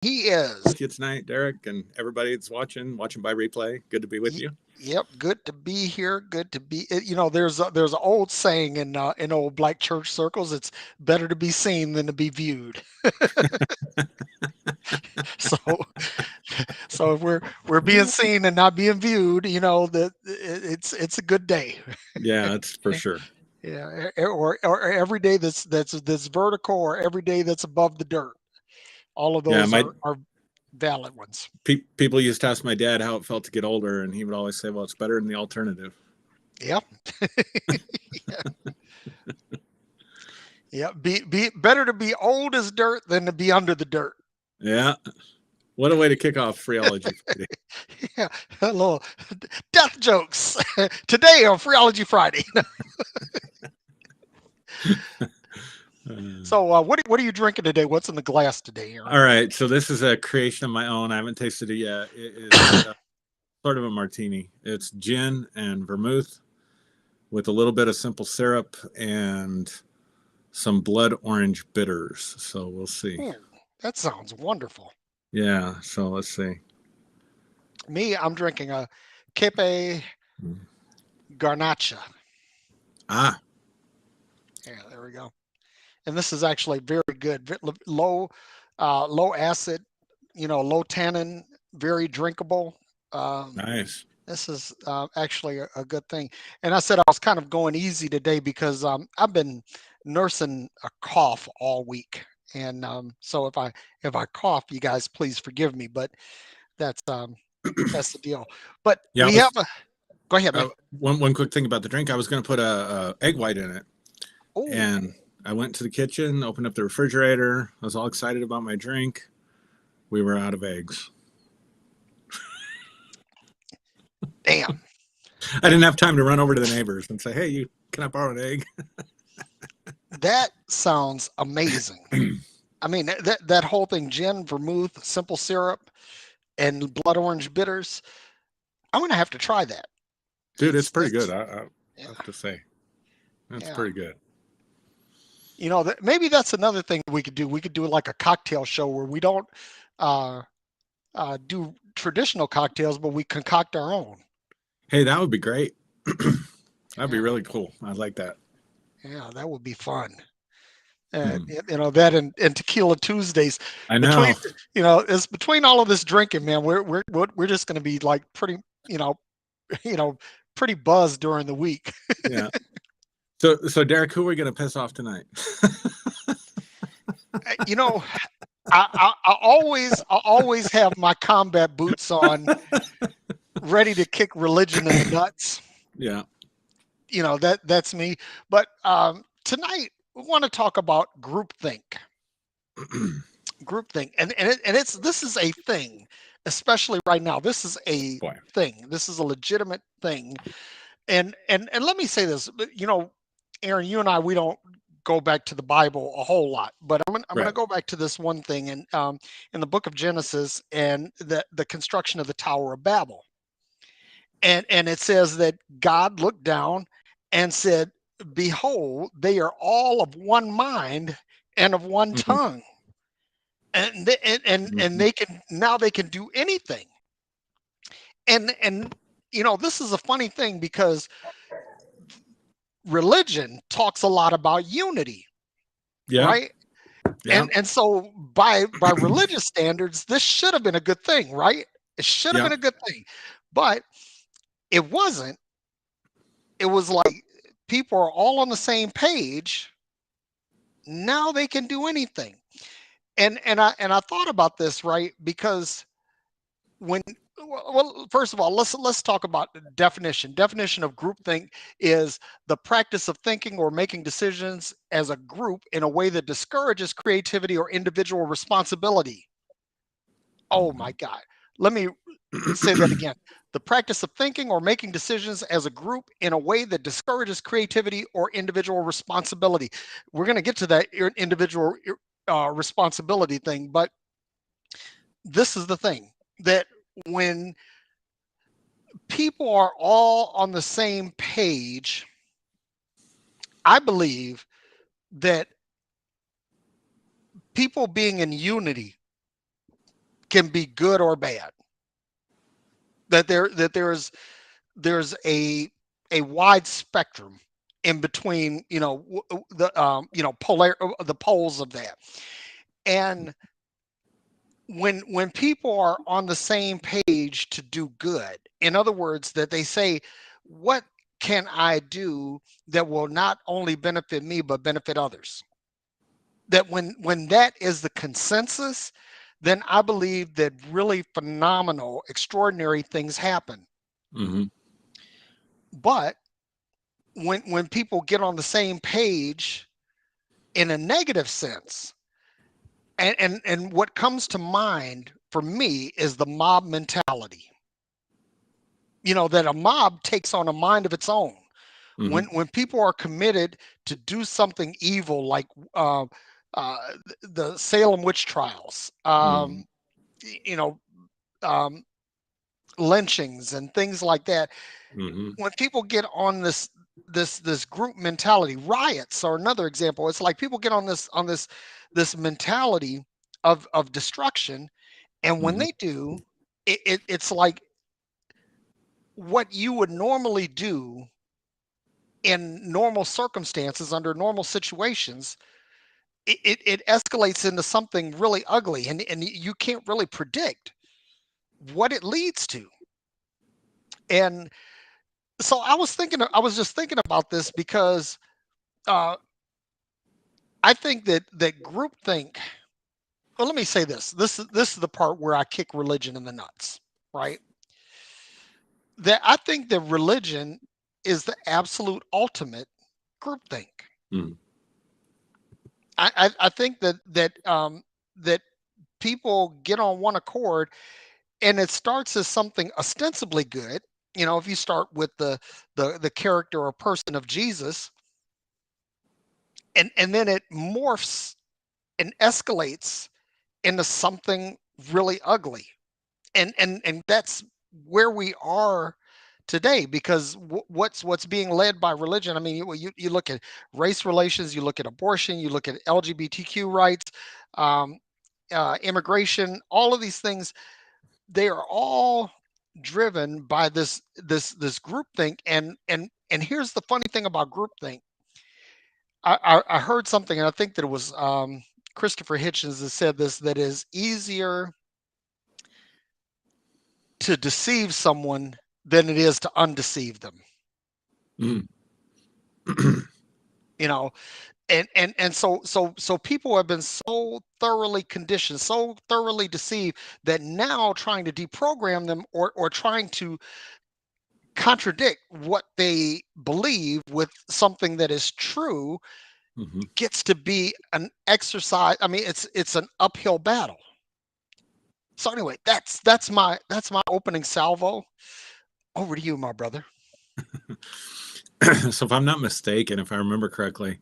He is. With you tonight, Derrick, and everybody that's watching by replay. Good to be with Y- you. Yep, good to be here. Good to be. There's an old saying in old black church circles. It's better to be seen than to be viewed. So so if we're being seen and not being viewed, that it's a good day. Yeah, that's for sure. Yeah, or every day that's vertical, or every day that's above the dirt. All of Yeah, those are valid ones. people used to ask my dad how it felt to get older, and he would always say, "Well, it's better than the alternative." Yeah, yeah, yeah. Be better to be old as dirt than to be under the dirt. Yeah, what a way to kick off Phreology Friday. Yeah, a little death jokes today on Phreology Friday. Uh, So, what are you drinking today? What's in the glass today, Aaron? all right, so this is a creation of my own. I haven't tasted it yet. It is sort of a martini. It's gin and vermouth with a little bit of simple syrup and some blood orange bitters. So we'll see. Ooh, that sounds wonderful. Yeah, so let's see. Me, I'm drinking a Kepe Garnacha. Ah, Yeah, there we go. And this is actually very good. Low, low acid, low tannin, very drinkable. Um, nice. this is actually a good thing. And I said I was kind of going easy today because I've been nursing a cough all week, and so if I cough, you guys please forgive me. But that's um, that's the deal. But Yeah, I we have was a. Go ahead, man. one quick thing about the drink. I was going to put a egg white in it, Oh, and I went to the kitchen, opened up the refrigerator. I was all excited about my drink. We were out of eggs. damn. I didn't have time to run over to the neighbors and say, "Hey, you can I borrow an egg?" That sounds amazing. I mean, that whole thing, gin, vermouth, simple syrup, and blood orange bitters. I'm gonna have to try that. Dude, it's pretty good. It's I yeah, have to say, that's yeah. pretty good. Maybe that's another thing we could do. We could do like a cocktail show where we don't uh, do traditional cocktails, but we concoct our own. Hey, that would be great. That'd be Yeah, really cool. I'd like that. yeah, that would be fun. Hmm. That and Tequila Tuesdays I between know. it's between all of this drinking, man. We're just going to be like pretty, you know, you know, pretty buzzed during the week. Yeah. So Derek, who are we going to piss off tonight? You know, I always have my combat boots on, ready to kick religion in the nuts. Yeah. That's me. But tonight we want to talk about groupthink. Groupthink, and it's this is a thing, especially right now. This is a Boy. thing. This is a legitimate thing. And let me say this. Aaron, you and I, we don't go back to the Bible a whole lot, but I'm gonna Right. go back to this one thing in the book of Genesis, and the construction of the Tower of Babel. And it says that God looked down and said, "Behold, they are all of one mind and of one Mhm. tongue." And Mhm. they can do anything. And this is a funny thing because religion talks a lot about unity, Yeah. right? Yeah. And so by religious standards, this should have been a good thing, right? It should have Yeah. been a good thing, but it wasn't. It was like people are all on the same page. Now they can do anything. And I thought about this, right? Because when well, first of all, let's talk about the definition. Definition of groupthink is the practice of thinking or making decisions as a group in a way that discourages creativity or individual responsibility. Oh my God. Let me say that again. The practice of thinking or making decisions as a group in a way that discourages creativity or individual responsibility. We're going to get to that individual responsibility thing, but this is the thing that when people are all on the same page, I believe that people being in unity can be good or bad. There's a wide spectrum in between, the poles of that. And when people are on the same page to do good, in other words, that they say, what can I do that will not only benefit me but benefit others? That when that is the consensus, then I believe that really phenomenal, extraordinary things happen. Mm-hmm. But when people get on the same page in a negative sense, and what comes to mind for me is the mob mentality. That a mob takes on a mind of its own. Mm-hmm. When people are committed to do something evil, like uh, uh, the Salem witch trials, Mm-hmm. you know, um, lynchings and things like that. Mm-hmm. When people get on this group mentality, riots are another example. It's like people get on this mentality of destruction, and when Mm-hmm. they do, it's like what you would normally do in normal circumstances under normal situations. It escalates into something really ugly, and you can't really predict what it leads to. And so I was just thinking about this because uh, I think that groupthink. Well, let me say this. This is the part where I kick religion in the nuts, right? That I think that religion is the absolute ultimate groupthink. Mm-hmm. I think that people get on one accord, and it starts as something ostensibly good. If you start with the character or person of Jesus, and then it morphs and escalates into something really ugly. And that's where we are today, because what's being led by religion. I mean, you look at race relations, you look at abortion, you look at LGBTQ rights, um, immigration, all of these things. They are all driven by this groupthink. And here's the funny thing about groupthink. I heard something, and I think that it was Christopher Hitchens that said this, that is easier to deceive someone than it is to undeceive them. Mm-hmm. You know, and so people have been so thoroughly conditioned, so thoroughly deceived, that now trying to deprogram them, or trying to contradict what they believe with something that is true, Mm-hmm. gets to be an exercise. I mean, it's an uphill battle. So anyway, that's my opening salvo. Over to you, my brother. So if I'm not mistaken, if I remember correctly,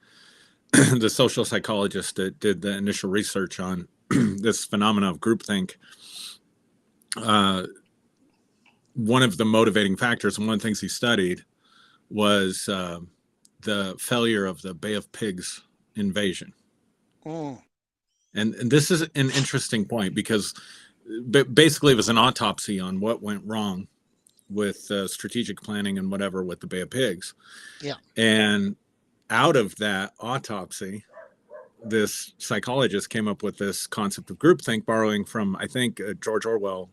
the social psychologist that did the initial research on this phenomena of groupthink, uh, one of the motivating factors and one of the things he studied was the failure of the Bay of Pigs invasion. Mm, And this is an interesting point because basically it was an autopsy on what went wrong with strategic planning and whatever with the Bay of Pigs. yeah. And out of that autopsy, this psychologist came up with this concept of groupthink, borrowing from, I think, George Orwell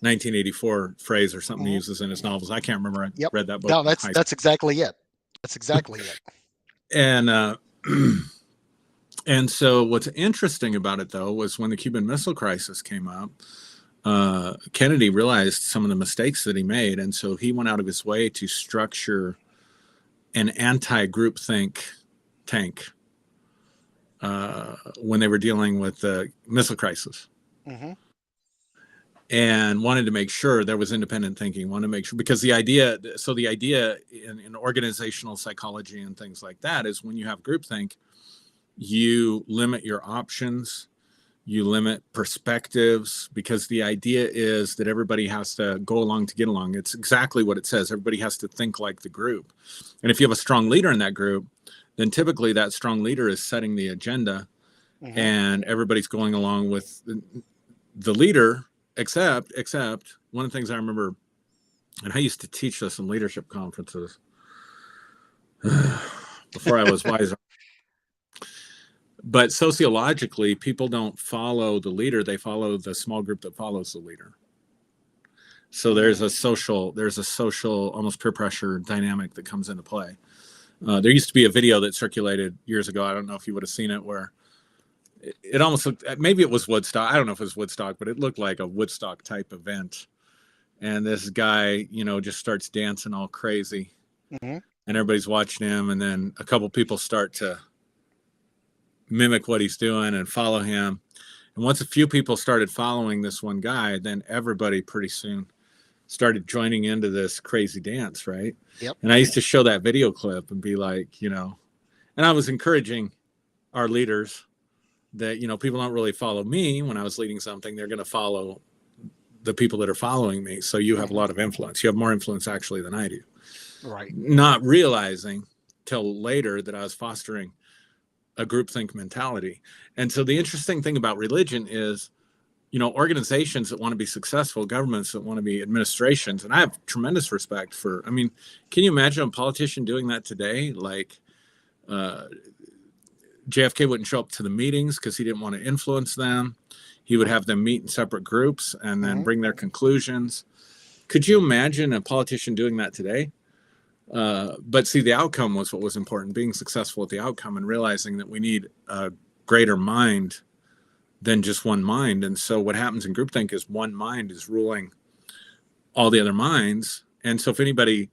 1984 phrase or something he Hmm. uses in his novels. I can't remember. I Yep. read that book No, in that's high that's exactly it. That's exactly it. school. And so what's interesting about it, though, was when the Cuban Missile Crisis came up, Kennedy realized some of the mistakes that he made. And so he went out of his way to structure an anti-groupthink tank when they were dealing with the missile crisis, Hmm. and wanted to make sure there was independent thinking, wanted to make sure, because the idea in organizational psychology and things like that is when you have groupthink, you limit your options, you limit perspectives, because the idea is that everybody has to go along to get along. It's exactly what it says. Everybody has to think like the group. And if you have a strong leader in that group, then typically that strong leader is setting the agenda Hmm. and everybody's going along with the leader, except one of the things I remember, and I used to teach this in leadership conferences before I was wiser. But sociologically, people don't follow the leader; they follow the small group that follows the leader. So there's a social, almost peer pressure dynamic that comes into play. There used to be a video that circulated years ago. I don't know if you would have seen it, where it almost looked, maybe it was Woodstock. I don't know if it was Woodstock, but it looked like a Woodstock type event. And this guy, just starts dancing all crazy, and everybody's watching him. And then a couple people start to mimic what he's doing and follow him. And once a few people started following this one guy, then everybody pretty soon started joining into this crazy dance, right? Yep. And I used to show that video clip and be like, and I was encouraging our leaders that, people don't really follow me when I was leading something. They're going to follow the people that are following me. So you have a lot of influence. You have more influence actually than I do. Right. Not realizing till later that I was fostering a groupthink mentality. And so the interesting thing about religion is, organizations that want to be successful, governments that want to be administrations, and I have tremendous respect for, can you imagine a politician doing that today? Like JFK wouldn't show up to the meetings because he didn't want to influence them. He would have them meet in separate groups and then bring their conclusions. Could you imagine a politician doing that today? But see, the outcome was what was important, being successful at the outcome and realizing that we need a greater mind than just one mind. And so what happens in groupthink is one mind is ruling all the other minds. And so if anybody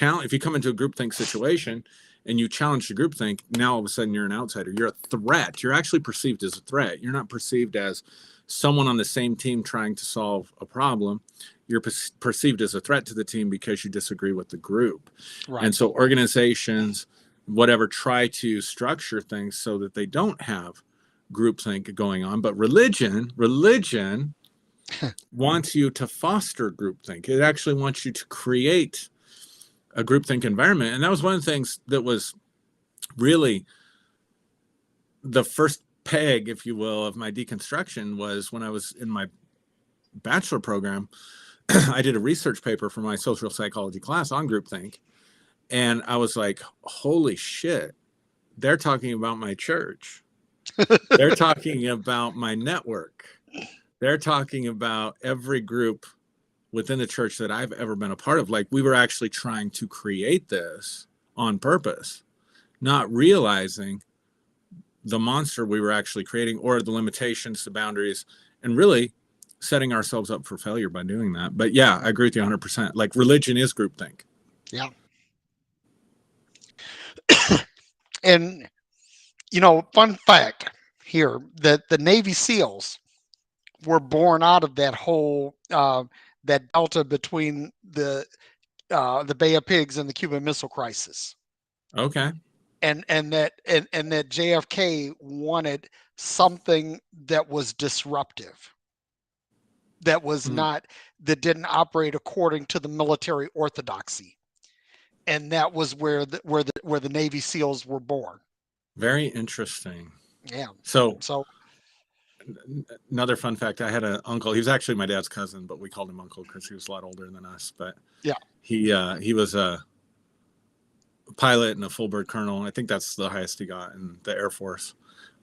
if you come into a groupthink situation and you challenge the groupthink, now all of a sudden you're an outsider. You're a threat. You're actually perceived as a threat. You're not perceived as someone on the same team trying to solve a problem. You're perceived as a threat to the team because you disagree with the group. Right. And so organizations, whatever, try to structure things so that they don't have groupthink going on. But religion wants you to foster groupthink. It actually wants you to create a groupthink environment. And that was one of the things that was really the first peg, if you will, of my deconstruction was when I was in my bachelor program. I did a research paper for my social psychology class on groupthink. And I was like, holy shit, they're talking about my church. They're talking about my network. They're talking about every group within the church that I've ever been a part of. Like, we were actually trying to create this on purpose, not realizing the monster we were actually creating, or the limitations, the boundaries, and really setting ourselves up for failure by doing that. But yeah, I agree with you 100%. Like, religion is groupthink. Yeah. And, fun fact here, that the Navy SEALs were born out of that whole, that delta between the Bay of Pigs and the Cuban Missile Crisis. Okay. And that JFK wanted something that was disruptive, that was that didn't operate according to the military orthodoxy, and that was where the Navy SEALs were born. Very interesting. Yeah. So another fun fact: I had an uncle. He was actually my dad's cousin, but we called him uncle because he was a lot older than us. But yeah, he was a pilot and a full bird colonel. I think that's the highest he got in the Air Force.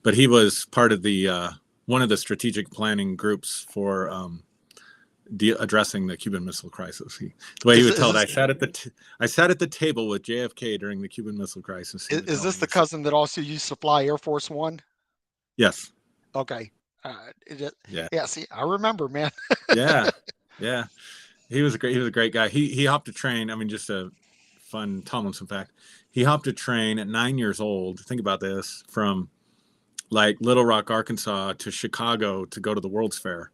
But he was part of the one of the strategic planning groups for addressing the Cuban Missile Crisis. The way he would tell it, I sat at the table with JFK during the Cuban Missile Crisis. Is this the cousin that also used to fly Air Force One? Yes. Okay. Yeah. Yeah. See, I remember, man. Yeah. He was a great guy. He hopped a train. I mean, just a fun Tomlinson fact. He hopped a train at 9 years old. Think about this, from like Little Rock, Arkansas to Chicago to go to the World's Fair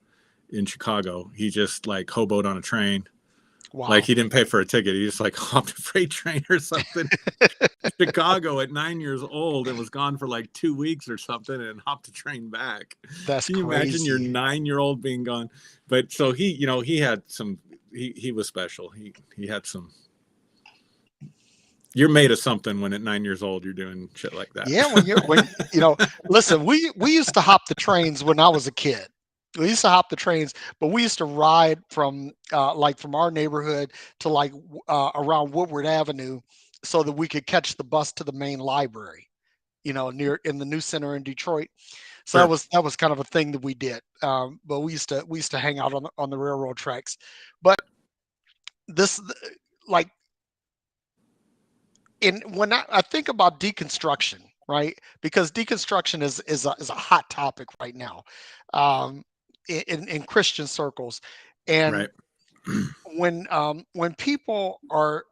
in Chicago. He just like hoboed on a train. Wow. Like, he didn't pay for a ticket. He just like hopped a freight train or something. Chicago at 9 years old, and was gone for like 2 weeks or something, and hopped a train back. That's Can you crazy. imagine your 9-year-old being gone? But so he had some, he was special. He had some. You're made of something when at 9 years old you're doing shit like that. Yeah, listen, we used to hop the trains when I was a kid. We used to hop the trains, but we used to ride from like from our neighborhood to like around Woodward Avenue, so that we could catch the bus to the main library. Near in the new center in Detroit. So Sure. that was kind of a thing that we did. But we used to hang out on the railroad tracks. But this like in when I think about deconstruction, right? Because deconstruction is a hot topic right now, um, in Christian circles, and Right. when people are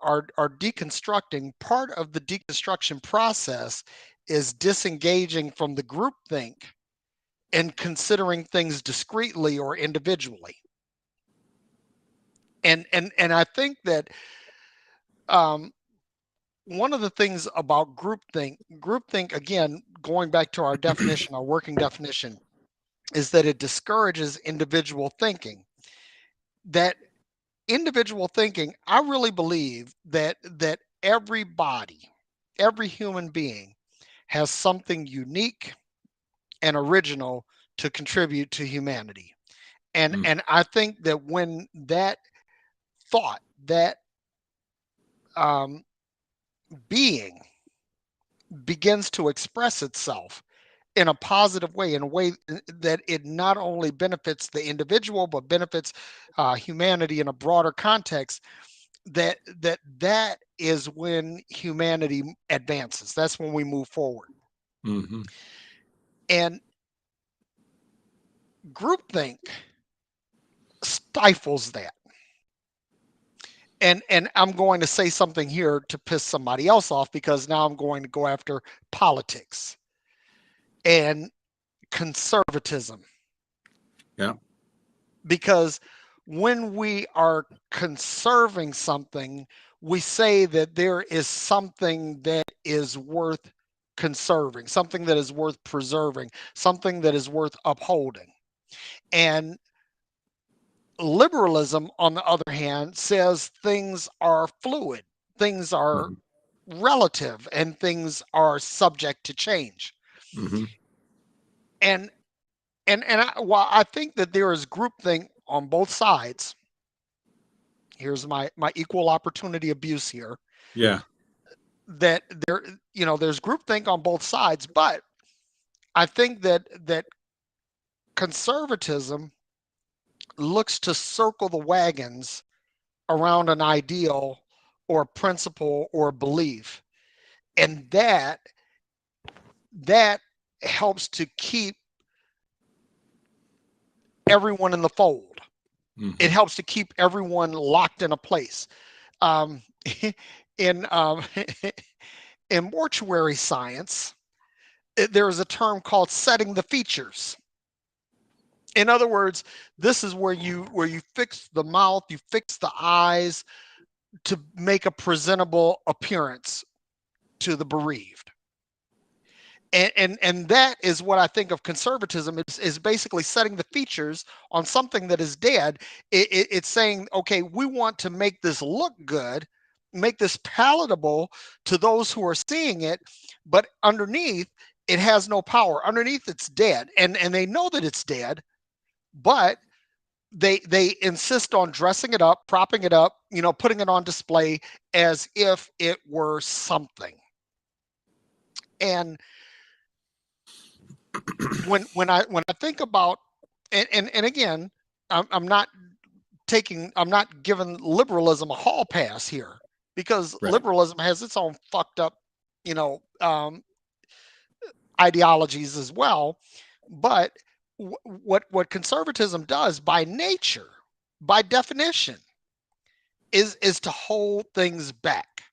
deconstructing, part of the deconstruction process is disengaging from the groupthink and considering things discreetly or individually. And I think that um, one of the things about groupthink again, going back to our definition, our working definition, is that it discourages individual thinking. That individual thinking, I really believe that every human being has something unique and original to contribute to humanity. And Mm. and I think that when that thought, that um, being begins to express itself in a positive way, in a way that it not only benefits the individual but benefits humanity in a broader context, that is when humanity advances. That's when we move forward. Hmm. And groupthink stifles that. And I'm going to say something here to piss somebody else off, because now I'm going to go after politics and conservatism. Yeah. Because when we are conserving something, we say that there is something that is worth conserving, something that is worth preserving, something that is worth upholding. And liberalism, on the other hand, says things are fluid, things are Hmm. relative, and things are subject to change. Hmm. And while I think that there is groupthink on both sides, here's my equal opportunity abuse here, Yeah. that there's groupthink on both sides, but I think that conservatism looks to circle the wagons around an ideal or principle or belief, and that helps to keep everyone in the fold. It Hmm. helps to keep everyone locked in a place. um, in in mortuary science, there is a term called setting the features. In other words, this is where you fix the mouth, you fix the eyes to make a presentable appearance to the bereaved. And that is what I think of conservatism is basically setting the features on something that is dead. It's saying, okay, we want to make this look good, make this palatable to those who are seeing it, but underneath it has no power. Underneath it's dead, and they know that it's dead, but they insist on dressing it up, propping it up, putting it on display as if it were something. And when I think about, and again, I'm not giving liberalism a hall pass here, because Right. liberalism has its own fucked up, you know, ideologies as well. But what conservatism does by nature, by definition, is to hold things back.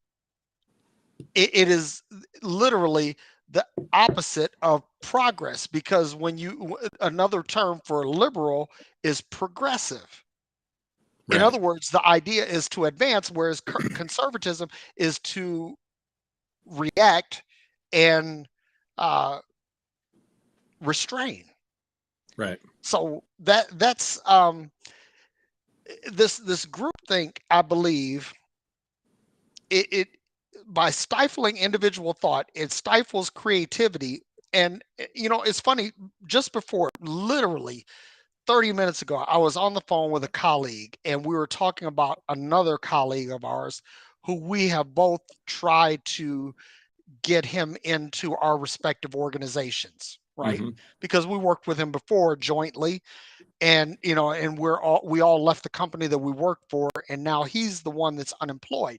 It is literally the opposite of progress, because another term for liberal is progressive. In Right. other words, the idea is to advance, whereas conservatism is to react and uh, restrain. Right. So that's this group think, I believe, it by stifling individual thought, it stifles creativity. And it's funny, just before, literally 30 minutes ago, I was on the phone with a colleague, and we were talking about another colleague of ours who we have both tried to get him into our respective organizations, right? Hmm. Because we worked with him before jointly, and and we all left the company that we worked for, and now he's the one that's unemployed.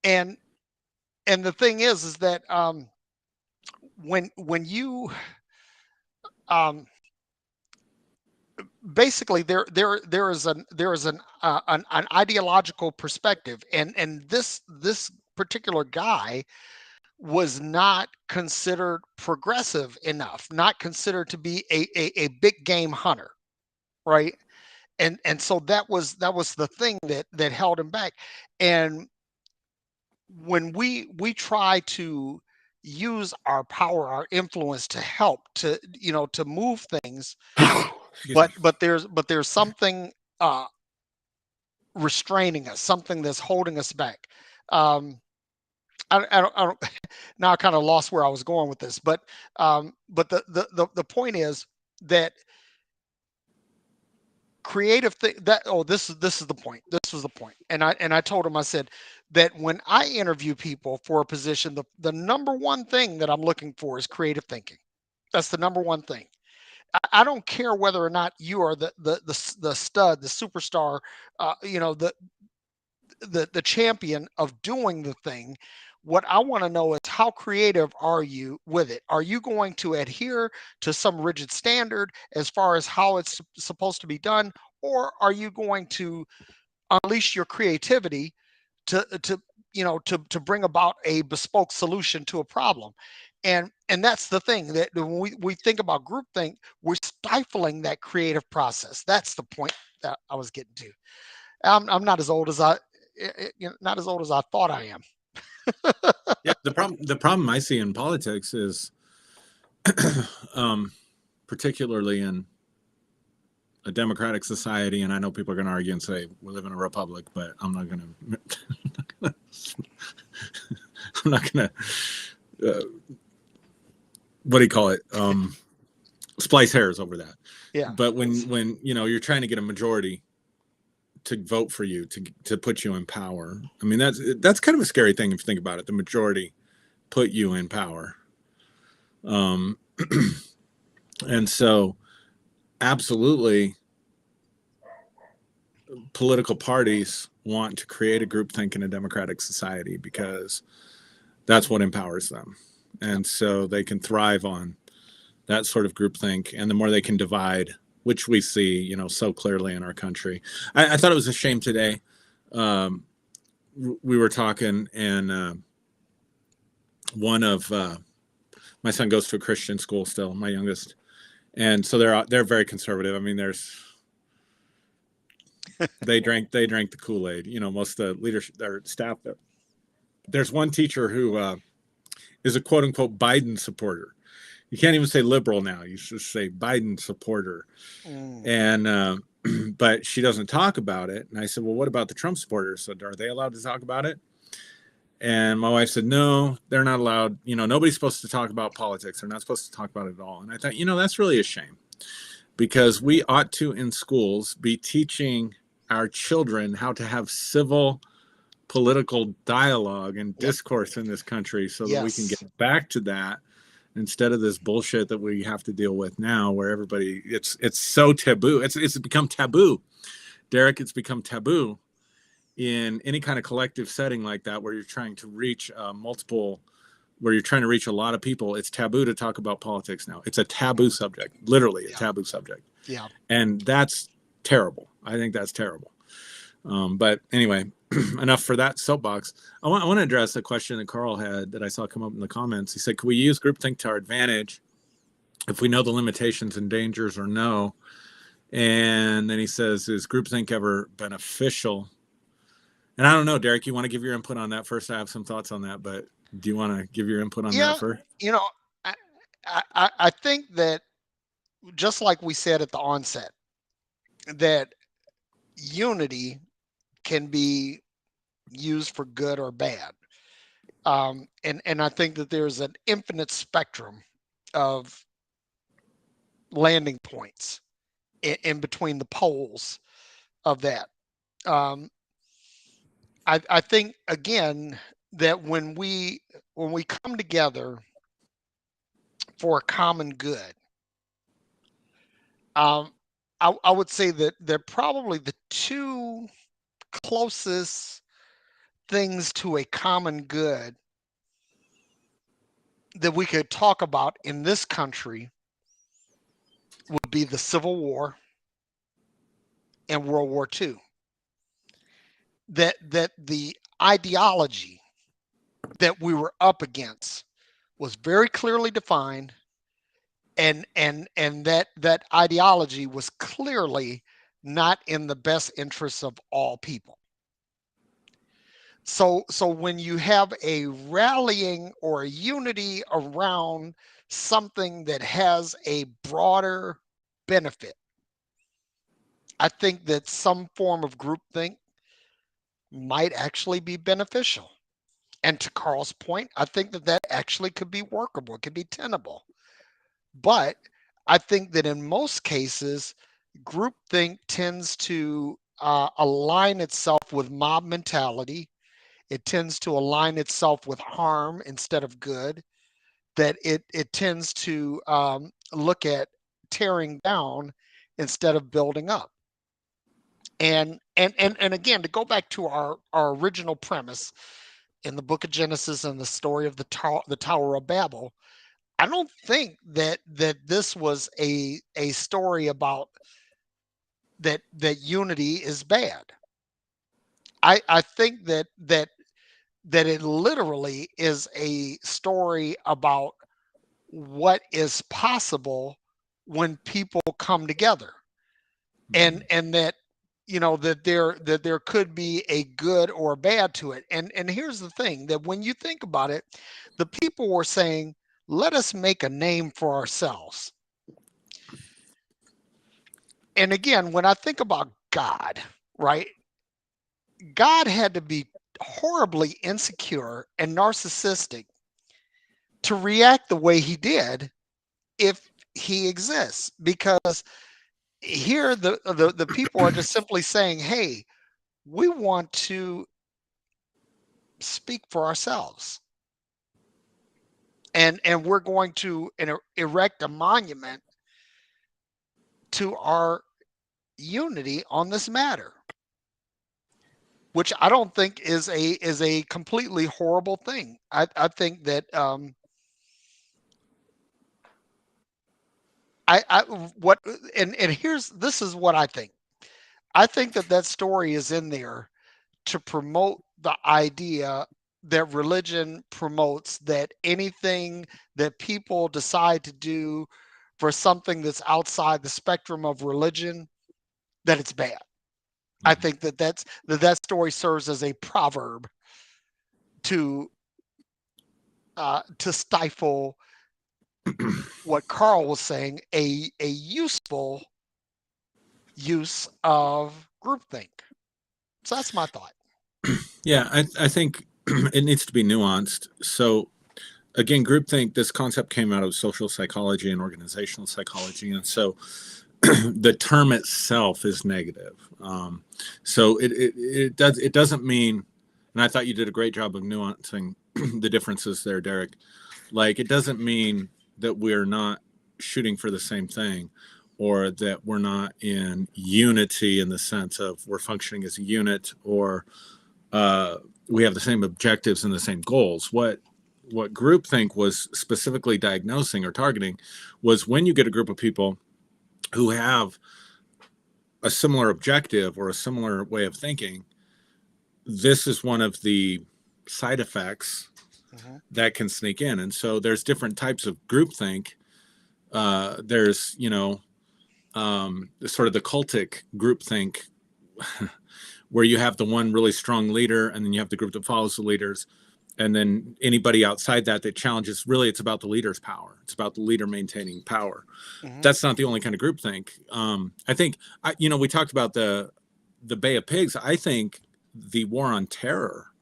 And the thing is that when you um, basically there is an ideological perspective, and this particular guy was not considered progressive enough, not considered to be a big game hunter, right? And so that was the thing that held him back. And when we try to use our power, our influence to help, to to move things, Excuse me. but there's something uh restraining us, something that's holding us back. um I don't now I kind of lost where I was going with this, but the point is that creative thing that oh this is the point, this was the point. And I told him, I said that when I interview people for a position, the number one thing that I'm looking for is creative thinking. That's the number one thing. I don't care whether or not you are the stud, the superstar, the champion of doing the thing. What I want to know is, how creative are you with it? Are you going to adhere to some rigid standard as far as how it's supposed to be done, or are you going to unleash your creativity to bring about a bespoke solution to a problem? And that's the thing, that when we think about groupthink, we're stifling that creative process. That's the point that I was getting to. I'm not as old as not as old as I thought I am. Yeah, the problem I see in politics is, um, particularly in a democratic society, and I know people are going to argue and say we live in a republic, but I'm not going to. I'm not going to. What do you call it? Splice hairs over that. Yeah. But when you're trying to get a majority to vote for you, to put you in power, I mean that's kind of a scary thing if you think about it. The majority put you in power, um, and so absolutely, political parties want to create a groupthink in a democratic society because that's what empowers them, Yep. and so they can thrive on that sort of groupthink. And the more they can divide, which we see, so clearly in our country. I thought it was a shame today. Um, we were talking, and one of my son goes to a Christian school still, my youngest, and so they're very conservative. I mean, they drank the Kool-Aid. Most of the leadership, their staff. There's one teacher who is a quote unquote Biden supporter. You can't even say liberal now. You should say Biden supporter. Mm, And but she doesn't talk about it. And I said, well, what about the Trump supporters? So are they allowed to talk about it? And my wife said, no, they're not allowed. Nobody's supposed to talk about politics. They're not supposed to talk about it at all. And I thought, that's really a shame, because we ought to, in schools, be teaching our children how to have civil political dialogue and yep. discourse in this country, so that we can Yes. get back to that, instead of this bullshit that we have to deal with now, where everybody, it's so taboo. It's become taboo, Derrick. It's become taboo in any kind of collective setting like that, where you're trying to reach where you're trying to reach a lot of people. It's taboo to talk about politics now. It's a taboo subject, literally a Yeah. taboo subject. Yeah. And that's terrible. I think that's terrible. But anyway, enough for that soapbox. I want to address a question that Carl had that I saw come up in the comments. He said, can we use groupthink to our advantage if we know the limitations and dangers, or no? And then he says, is groupthink ever beneficial? And I don't know, Derrick, you want to give your input on that first? I have some thoughts on that, but do you want to give your input on that Yeah. first? You know, I, I think that, just like we said at the onset, that unity can be used for good or bad. And I think that there's an infinite spectrum of landing points in between the poles of that. Um, I think again that when we come together for a common good, um, I would say that they're probably the two closest things to a common good that we could talk about in this country would be the Civil War and World War II. That the ideology that we were up against was very clearly defined, and that ideology was clearly not in the best interests of all people. So when you have a rallying or a unity around something that has a broader benefit, I think that some form of groupthink might actually be beneficial. And to Carl's point, I think that that actually could be workable, it could be tenable. But I think that in most cases, groupthink tends to align itself with mob mentality. It tends to align itself with harm instead of good. That it tends to look at tearing down instead of building up. And again, to go back to our original premise in the book of Genesis and the story of the Tower of Babel, I don't think that this was a story about that unity is bad. I think that it literally is a story about what is possible when people come together, and that that there could be a good or a bad to it. And here's the thing, that when you think about it, the people were saying, let us make a name for ourselves. And again, when I think about God, right, God had to be horribly insecure and narcissistic to react the way he did if he exists, because here the people are just simply saying, hey, we want to speak for ourselves, and we're going to erect a monument to our unity on this matter, which I don't think is a completely horrible thing. I think that I what and here's this is what I think. I think that that story is in there to promote the idea that religion promotes, that anything that people decide to do for something that's outside the spectrum of religion, that it's bad. I Mhm. think that story serves as a proverb to to stifle what Carl was saying, a useful use of groupthink. So that's my thought. Yeah, I think it needs to be nuanced. So again, groupthink, this concept came out of social psychology and organizational psychology, and so the term itself is negative. So it doesn't mean, and I thought you did a great job of nuancing the differences there, Derrick. Like, it doesn't mean that we're not shooting for the same thing, or that we're not in unity in the sense of we're functioning as a unit, or we have the same objectives and the same goals. What groupthink was specifically diagnosing or targeting was when you get a group of people who have a similar objective or a similar way of thinking, this is one of the side effects Mhm. that can sneak in. And so there's different types of groupthink. There's, sort of the cultic groupthink, where you have the one really strong leader, and then you have the group that follows the leaders, and then anybody outside that challenges. Really, it's about the leader's power. It's about the leader maintaining power. Mhm. That's not the only kind of groupthink. I think, we talked about the Bay of Pigs. I think the war on terror,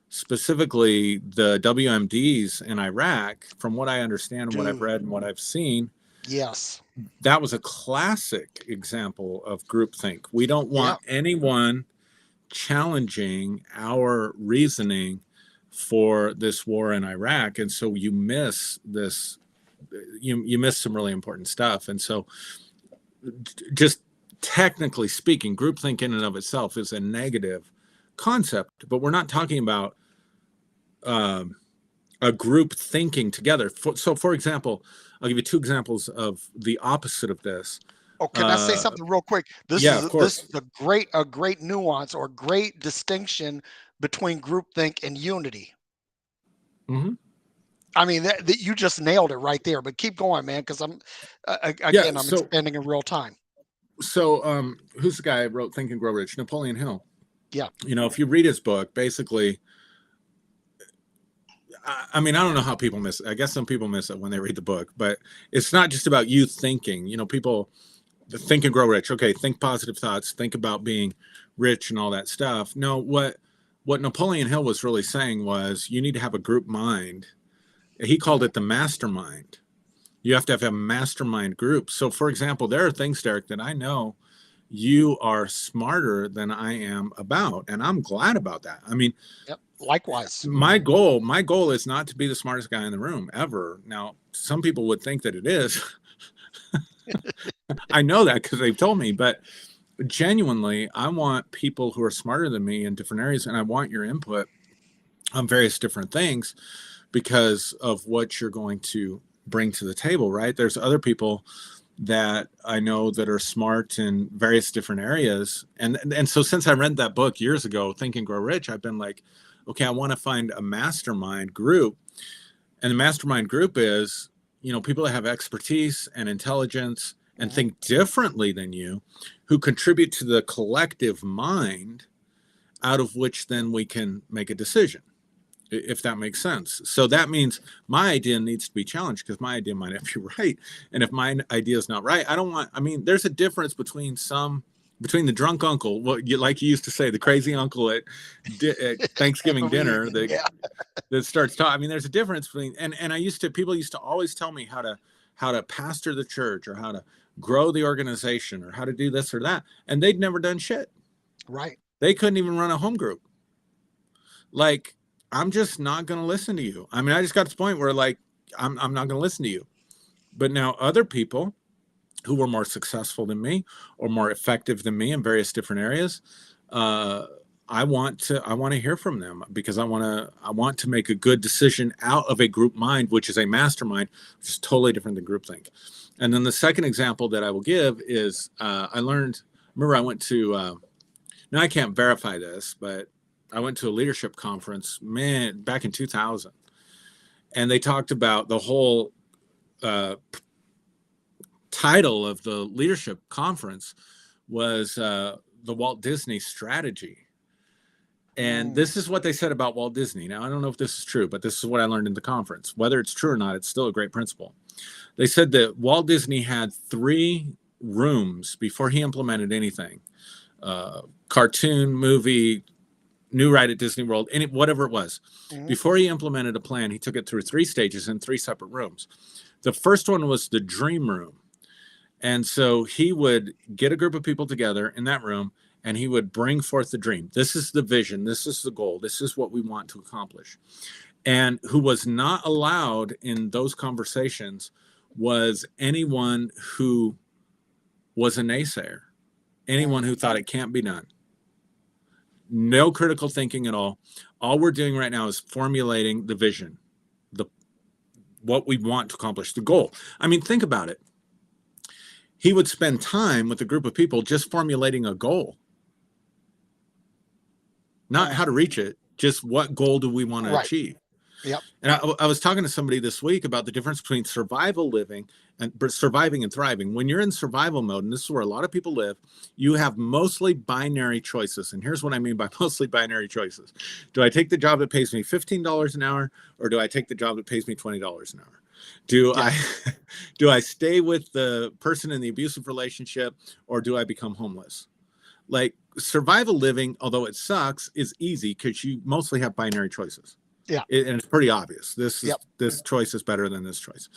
specifically the WMDs in Iraq, from what I understand and what I've Dude, read and what I've seen, yes. that was a classic example of groupthink. We don't Yeah. want anyone challenging our reasoning for this war in Iraq, and so you miss this. You miss some really important stuff, and so just technically speaking, groupthink in and of itself is a negative concept, but we're not talking about a group thinking together. So, for example, I'll give you two examples of the opposite of this. Oh, can I say something real quick? Yeah, of This course. is a great nuance or great distinction between groupthink and unity. Hmm. I mean, that you just nailed it right there. But keep going, man, because Yeah. again, I'm expanding in real time. Who's the guy who wrote Think and Grow Rich? Napoleon Hill. Yeah. You know, if you read his book, basically, I mean, I don't know how people miss it. I guess some people miss it when they read the book, but it's not just about you thinking. You know, people think and grow rich. Okay, think positive thoughts. Think about being rich and all that stuff. No, what Napoleon Hill was really saying was you need to have a group mind. He called it the mastermind. You have to have a mastermind group. So, for example, there are things, Derrick, that I know you are smarter than I am about, and I'm glad about that. I mean, Yep. Likewise. my goal is not to be the smartest guy in the room ever. Now, some people would think that it is. I know that because they've told me, but genuinely, I want people who are smarter than me in different areas, and I want your input on various different things because of what you're going to bring to the table, right? There's other people that I know that are smart in various different areas. And so since I read that book years ago, Think and Grow Rich, I've been like, okay, I want to find a mastermind group. And the mastermind group is, you know, people that have expertise and intelligence and think differently than you, who contribute to the collective mind, out of which then we can make a decision, if that makes sense. So that means my idea needs to be challenged because my idea might not be right. And if my idea is not right, I mean, there's a difference between the drunk uncle, like you used to say, the crazy uncle at Thanksgiving dinner Yeah. that starts talking. I mean, there's a difference between, and people used to always tell me how to pastor the church or how to grow the organization or how to do this or that. And they'd never done shit. Right. They couldn't even run a home group. Like, I'm just not going to listen to you. I mean, I just got to the point where like, I'm not going to listen to you. But now other people who were more successful than me or more effective than me in various different areas, I want to hear from them because I want to make a good decision out of a group mind, which is a mastermind, which is totally different than groupthink. And then the second example that I will give is remember I went to, now I can't verify this, but I went to a leadership conference, back in 2000. And they talked about the whole title of the leadership conference was the Walt Disney strategy. And this is what they said about Walt Disney. Now, I don't know if this is true, but this is what I learned in the conference. Whether it's true or not, it's still a great principle. They said that Walt Disney had 3 rooms before he implemented anything. Cartoon, movie, new ride at Disney World, whatever it was. Before he implemented a plan, he took it through 3 stages in 3 separate rooms. The first one was the dream room. And so he would get a group of people together in that room and he would bring forth the dream. This is the vision. This is the goal. This is what we want to accomplish. And who was not allowed in those conversations was anyone who was a naysayer, anyone who thought it can't be done. No critical thinking at all. All we're doing right now is formulating the vision, what we want to accomplish, the goal. I mean, think about it. He would spend time with a group of people just formulating a goal. Not how to reach it, just what goal do we want to achieve? Yep. And I was talking to somebody this week about the difference between surviving and thriving. When you're in survival mode, and this is where a lot of people live, you have mostly binary choices. And here's what I mean by mostly binary choices. Do I take the job that pays me $15 an hour, or do I take the job that pays me $20 an hour? Do I stay with the person in the abusive relationship, or do I become homeless? Like, survival living, although it sucks, is easy because you mostly have binary choices. Yeah. And it's pretty obvious. This choice is better than this choice.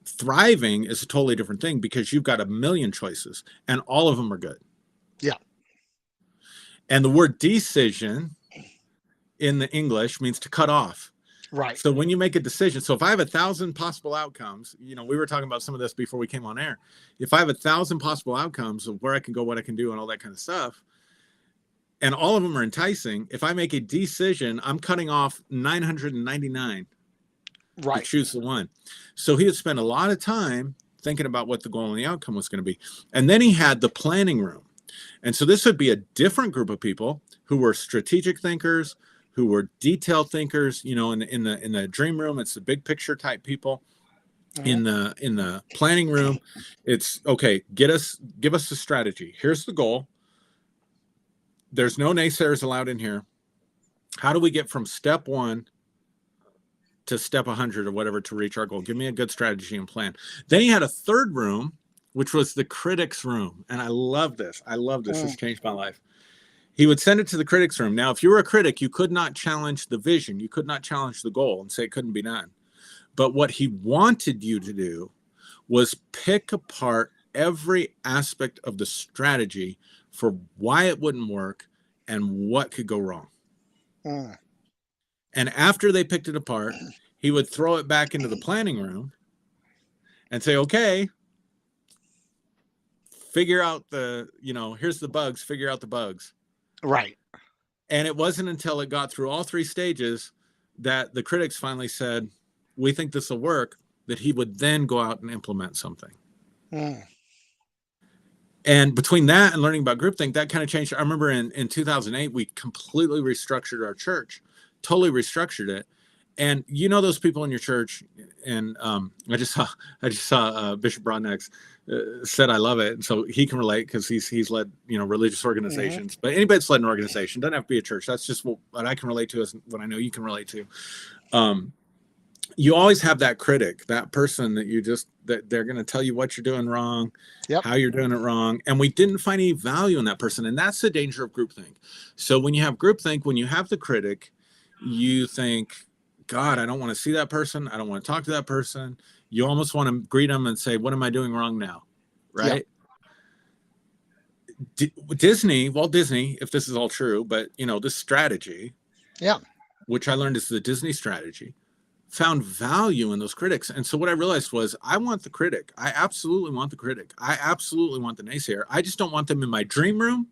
Thriving is a totally different thing because you've got a million choices and all of them are good. Yeah. And the word decision in the English means to cut off. Right. So when you make a decision, so if I have 1,000 possible outcomes, we were talking about some of this before we came on air. If I have 1,000 possible outcomes of where I can go, what I can do, and all that kind of stuff, and all of them are enticing, if I make a decision, I'm cutting off 999 to Right. choose the one. So he had spent a lot of time thinking about what the goal and the outcome was going to be. And then he had the planning room. And so this would be a different group of people who were strategic thinkers, who were detailed thinkers. In the dream room, it's the big picture type people. In the planning room, it's okay, give us the strategy. Here's the goal. There's no naysayers allowed in here. How do we get from step 1 to step 100 or whatever to reach our goal? Give me a good strategy and plan. Then he had a third room, which was the critics room. And I love this. It's changed my life. He would send it to the critics room. Now, if you were a critic, you could not challenge the vision. You could not challenge the goal and say it couldn't be done. But what he wanted you to do was pick apart every aspect of the strategy for why it wouldn't work and what could go wrong. And after they picked it apart, he would throw it back into the planning room and say, okay, figure out here's the bugs, figure out the bugs. Right. And it wasn't until it got through all 3 stages that the critics finally said, we think this will work, that he would then go out and implement something. And between that and learning about groupthink, that kind of changed. I remember in 2008, we completely restructured our church, totally restructured it. And those people in your church, and I just saw Bishop Broadnax said I love it, and so he can relate because he's led religious organizations. But anybody that's led an organization doesn't have to be a church. That's just what I can relate to, is what I know you can relate to. You always have that critic, that person that they're going to tell you what you're doing wrong, how you're doing it wrong. And we didn't find any value in that person. And that's the danger of groupthink. So when you have groupthink, when you have the critic, you think, God, I don't want to see that person. I don't want to talk to that person. You almost want to greet them and say, what am I doing wrong now? Right? Walt Disney, if this is all true, but this strategy, which I learned is the Disney strategy, found value in those critics. And so what I realized was, I want the critic. I absolutely want the critic. I absolutely want the naysayer. I just don't want them in my dream room.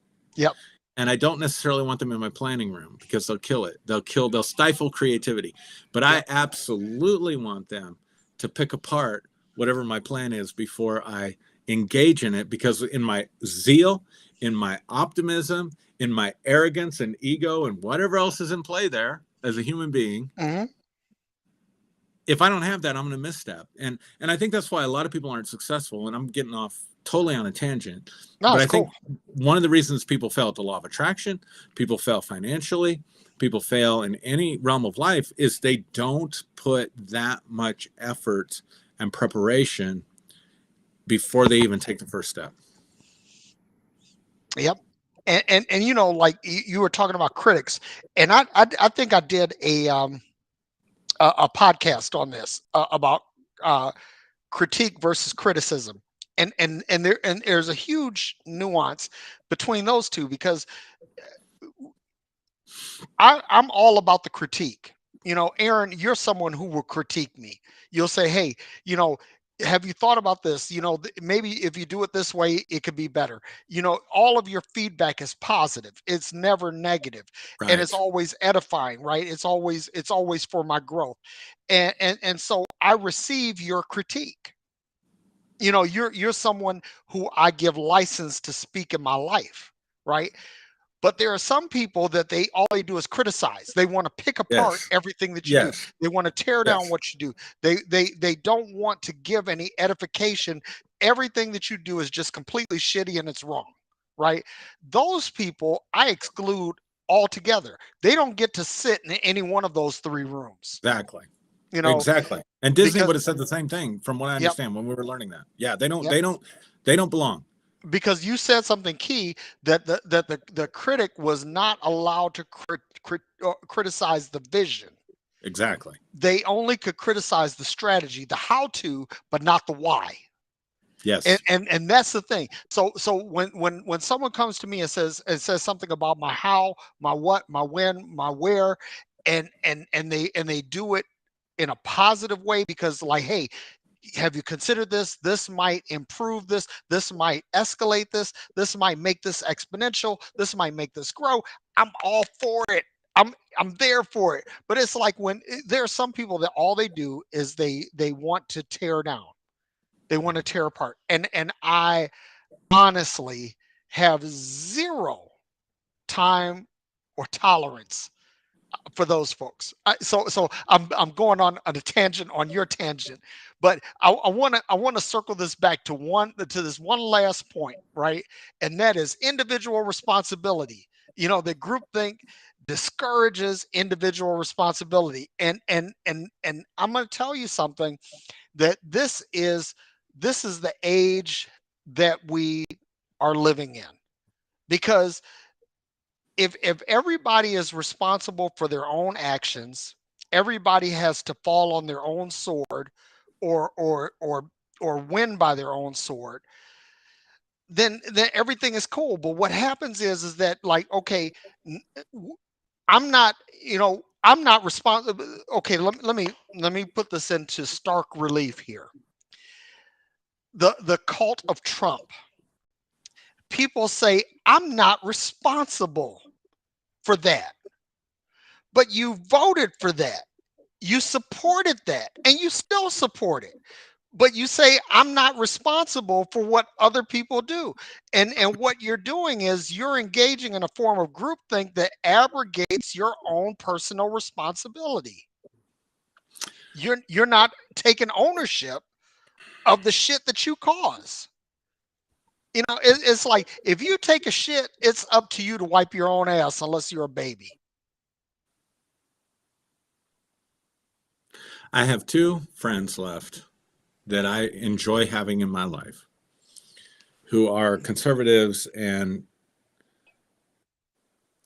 And I don't necessarily want them in my planning room, because they'll kill it. They'll stifle creativity. But I absolutely want them to pick apart whatever my plan is before I engage in it, because in my zeal, in my optimism, in my arrogance and ego and whatever else is in play there as a human being, if I don't have that, I'm going to misstep. And I think that's why a lot of people aren't successful. And I'm getting off totally on a tangent. But I think one of the reasons people fail at the law of attraction, people fail financially, people fail in any realm of life, is they don't put that much effort and preparation before they even take the first step. And like you were talking about critics, and I think I did a podcast on this about critique versus criticism, and there's a huge nuance between those two, because I'm all about the critique. Aaron, you're someone who will critique me. You'll say, hey, have you thought about this? Maybe if you do it this way, it could be better. All of your feedback is positive. It's never negative. And it's always edifying, right? It's always for my growth. And so I receive your critique. You're someone who I give license to speak in my life, right? But there are some people that all they do is criticize. They want to pick apart everything that you do. They want to tear down what you do. They don't want to give any edification. Everything that you do is just completely shitty and it's wrong, right? Those people I exclude altogether. They don't get to sit in any one of those 3 rooms. Exactly. And Disney would have said the same thing, from what I understand, when we were learning that. Yeah, they don't belong. Because you said something key, that the critic was not allowed to criticize the vision. Exactly. They only could criticize the strategy, the how to, but not the why. And Yes. and that's the thing. So when someone comes to me and says something about my how, my what, my when, my where, and they do it in a positive way, because like, hey, have you considered this? This might improve this. This might escalate this. This might make this exponential. This might make this grow. I'm all for it. I'm there for it. But it's like there are some people that all they do is they want to tear down. They want to tear apart. And I honestly have zero time or tolerance for those folks. So I'm going on a tangent on your tangent, but I want to circle this back to this one last point, right? And that is individual responsibility. The groupthink discourages individual responsibility, and I'm going to tell you something, that this is the age that we are living in, because if everybody is responsible for their own actions, everybody has to fall on their own sword, or win by their own sword, then everything is cool. But what happens is that, like, okay, I'm not, I'm not responsible. Okay, let me put this into stark relief here. The cult of Trump. People say I'm not responsible for that. But you voted for that. You supported that, and you still support it. But you say I'm not responsible for what other people do. And what you're doing is you're engaging in a form of groupthink that abrogates your own personal responsibility. You're not taking ownership of the shit that you cause. It's like, if you take a shit, it's up to you to wipe your own ass, unless you're a baby. I have two friends left that I enjoy having in my life who are conservatives and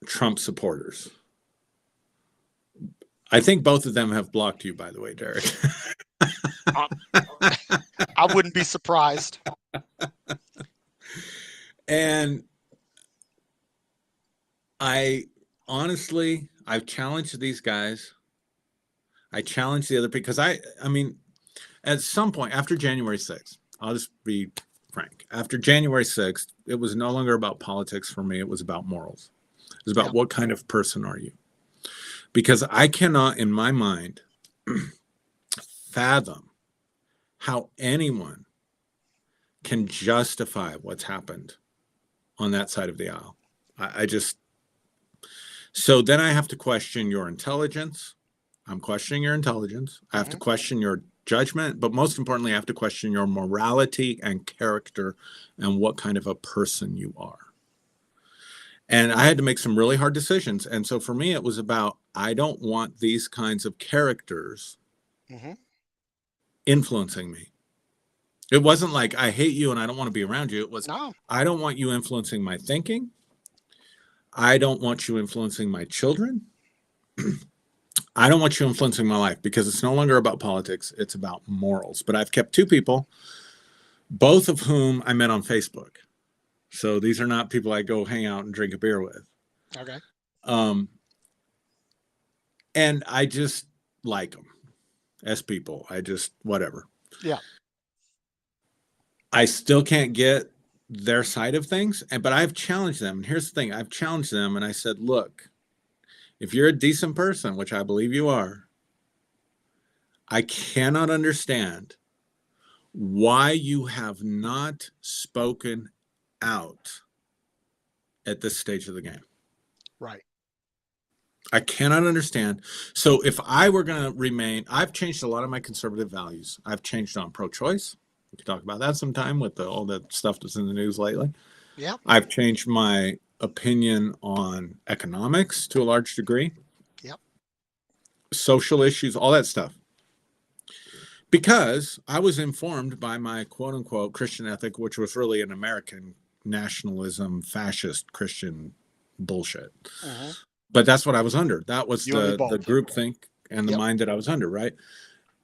Trump supporters. I think both of them have blocked you, by the way, Derrick. I, I wouldn't be surprised. And I've challenged these guys. I challenged the other, because I mean, at some point after January 6th, I'll just be frank. After January 6th, it was no longer about politics for me. It was about morals. It was about, Yeah. what kind of person are you? Because I cannot, in my mind, fathom how anyone can justify what's happened on that side of the aisle. So then I have to question your intelligence. I'm questioning your intelligence. I have to Hmm. question your judgment, but most importantly, I have to question your morality and character and what kind of a person you are. And I had to make some really hard decisions. And so for me, it was about, I don't want these kinds of characters Hmm. influencing me. It wasn't like, I hate you and I don't want to be around you. It was, No. I don't want you influencing my thinking. I don't want you influencing my children. I don't want you influencing my life, because it's no longer about politics. It's about morals. But I've kept two people, both of whom I met on Facebook. So these are not people I go hang out and drink a beer with. Okay. Um, and I just like them as people. I just, whatever. Yeah. I still can't get their side of things, but I've challenged them. And here's the thing. I've challenged them and I said, look, if you're a decent person, which I believe you are, I cannot understand why you have not spoken out at this stage of the game. Right. I cannot understand. So if I were going to remain, I've changed a lot of my conservative values. I've changed on pro-choice. We could talk about that sometime with all that stuff that's in the news lately. Yeah. I've changed my opinion on economics to a large degree, Yep. social issues, all that stuff. Because I was informed by my quote unquote Christian ethic, which was really an American nationalism, fascist Christian bullshit. Hmm. But that's what I was under. That was You and me the both. groupthink. and the Yep. mind that I was under, right?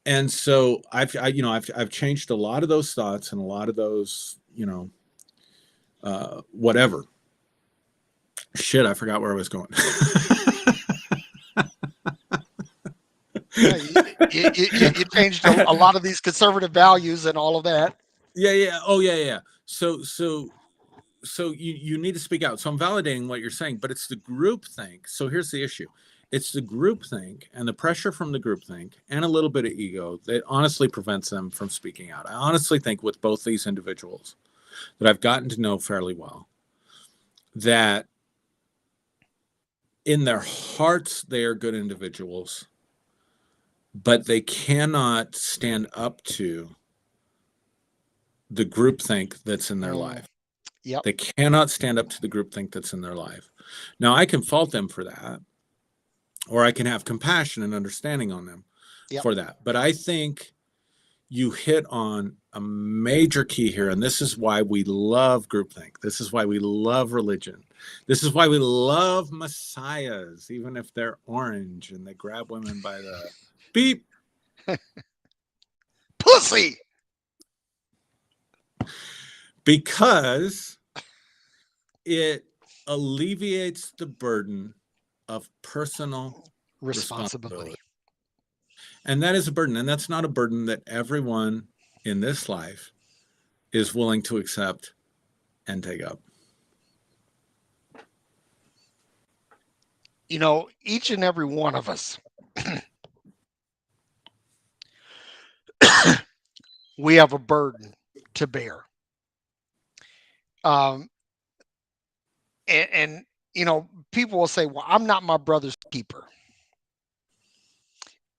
And so I've changed a lot of those thoughts and a lot of those, whatever. Shit, I forgot where I was going. Yeah, you changed a lot of these conservative values and all of that. Yeah. Oh, yeah. So you need to speak out. So I'm validating what you're saying, but it's the group think. So here's the issue. It's the group think and the pressure from the group think and a little bit of ego that honestly prevents them from speaking out. I honestly think with both these individuals that I've gotten to know fairly well, that in their hearts they are good individuals, but they cannot stand up to the groupthink that's in their Mm, life. yep. They cannot stand up to the groupthink that's in their life. Now, I can fault them for that, or I can have compassion and understanding on them Yep. for that. But I think you hit on a major key here, and this is why we love groupthink. This is why we love religion. This is why we love messiahs, even if they're orange and they grab women by the beep, Pussy. because it alleviates the burden of personal Responsibility. responsibility. And that is a burden. And that's not a burden that everyone in this life is willing to accept and take up. Each and every one of us, we have a burden to bear. Um, and people will say, "Well, I'm not my brother's keeper,"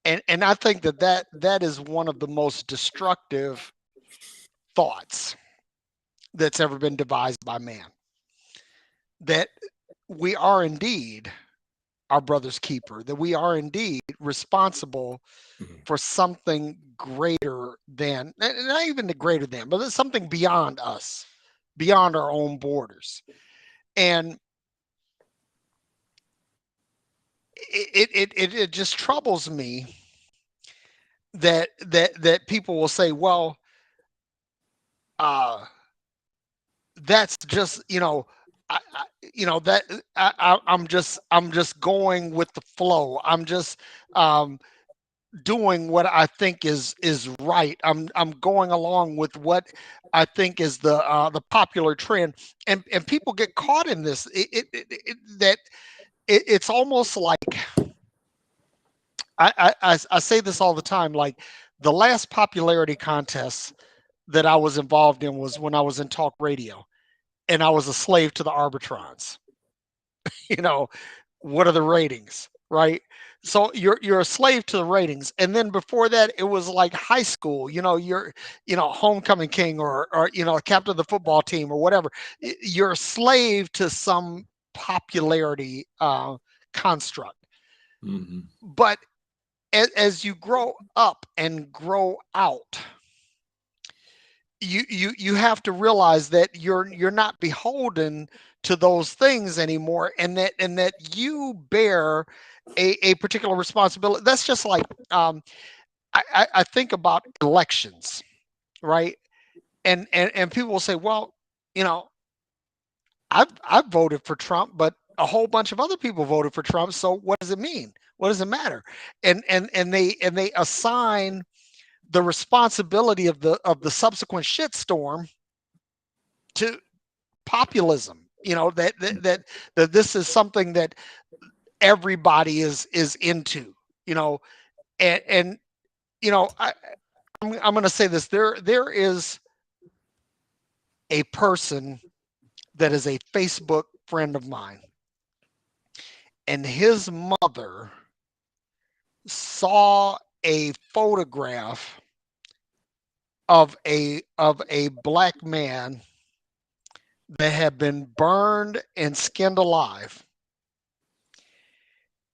and I think that is one of the most destructive thoughts that's ever been devised by man. That we are indeed our brother's keeper. That we are indeed responsible Mhm. for something greater than, not even the greater than, but it's something beyond us, beyond our own borders. And it just troubles me that people will say, well, uh, that's just that I'm just going with the flow. I'm just um, doing what I think is right. I'm going along with what I think is the popular trend, and people get caught in this. It's almost like I say this all the time. Like the last popularity contest that I was involved in was when I was in talk radio, and I was a slave to the arbitrons. You know, what are the ratings, right? So you're a slave to the ratings, and then before that, it was like high school. You're homecoming king, or captain of the football team or whatever. You're a slave to some popularity construct. Mhm. But as you grow up and grow out, you have to realize that you're not beholden to those things anymore, and that you bear a particular responsibility. That's just like I think about elections, right? And people will say, well, you know I've voted for Trump, but a whole bunch of other people voted for Trump, so what does it mean? What does it matter? And they assign the responsibility of the subsequent shitstorm to populism. That this is something that everybody is into. You know, and I'm going to say this: there is a person that is a Facebook friend of mine, and his mother saw a photograph of a black man that had been burned and skinned alive,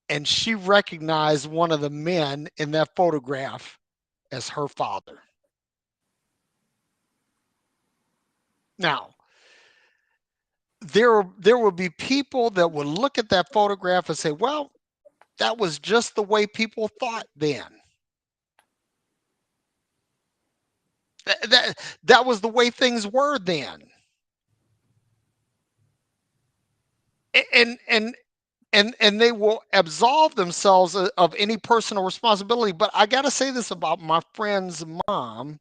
and she recognized one of the men in that photograph as her father. Now, there will be people that will look at that photograph and say, "Well, that was just the way people thought then. That was the way things were then. And they will absolve themselves of any personal responsibility. But I got to say this about my friend's mom,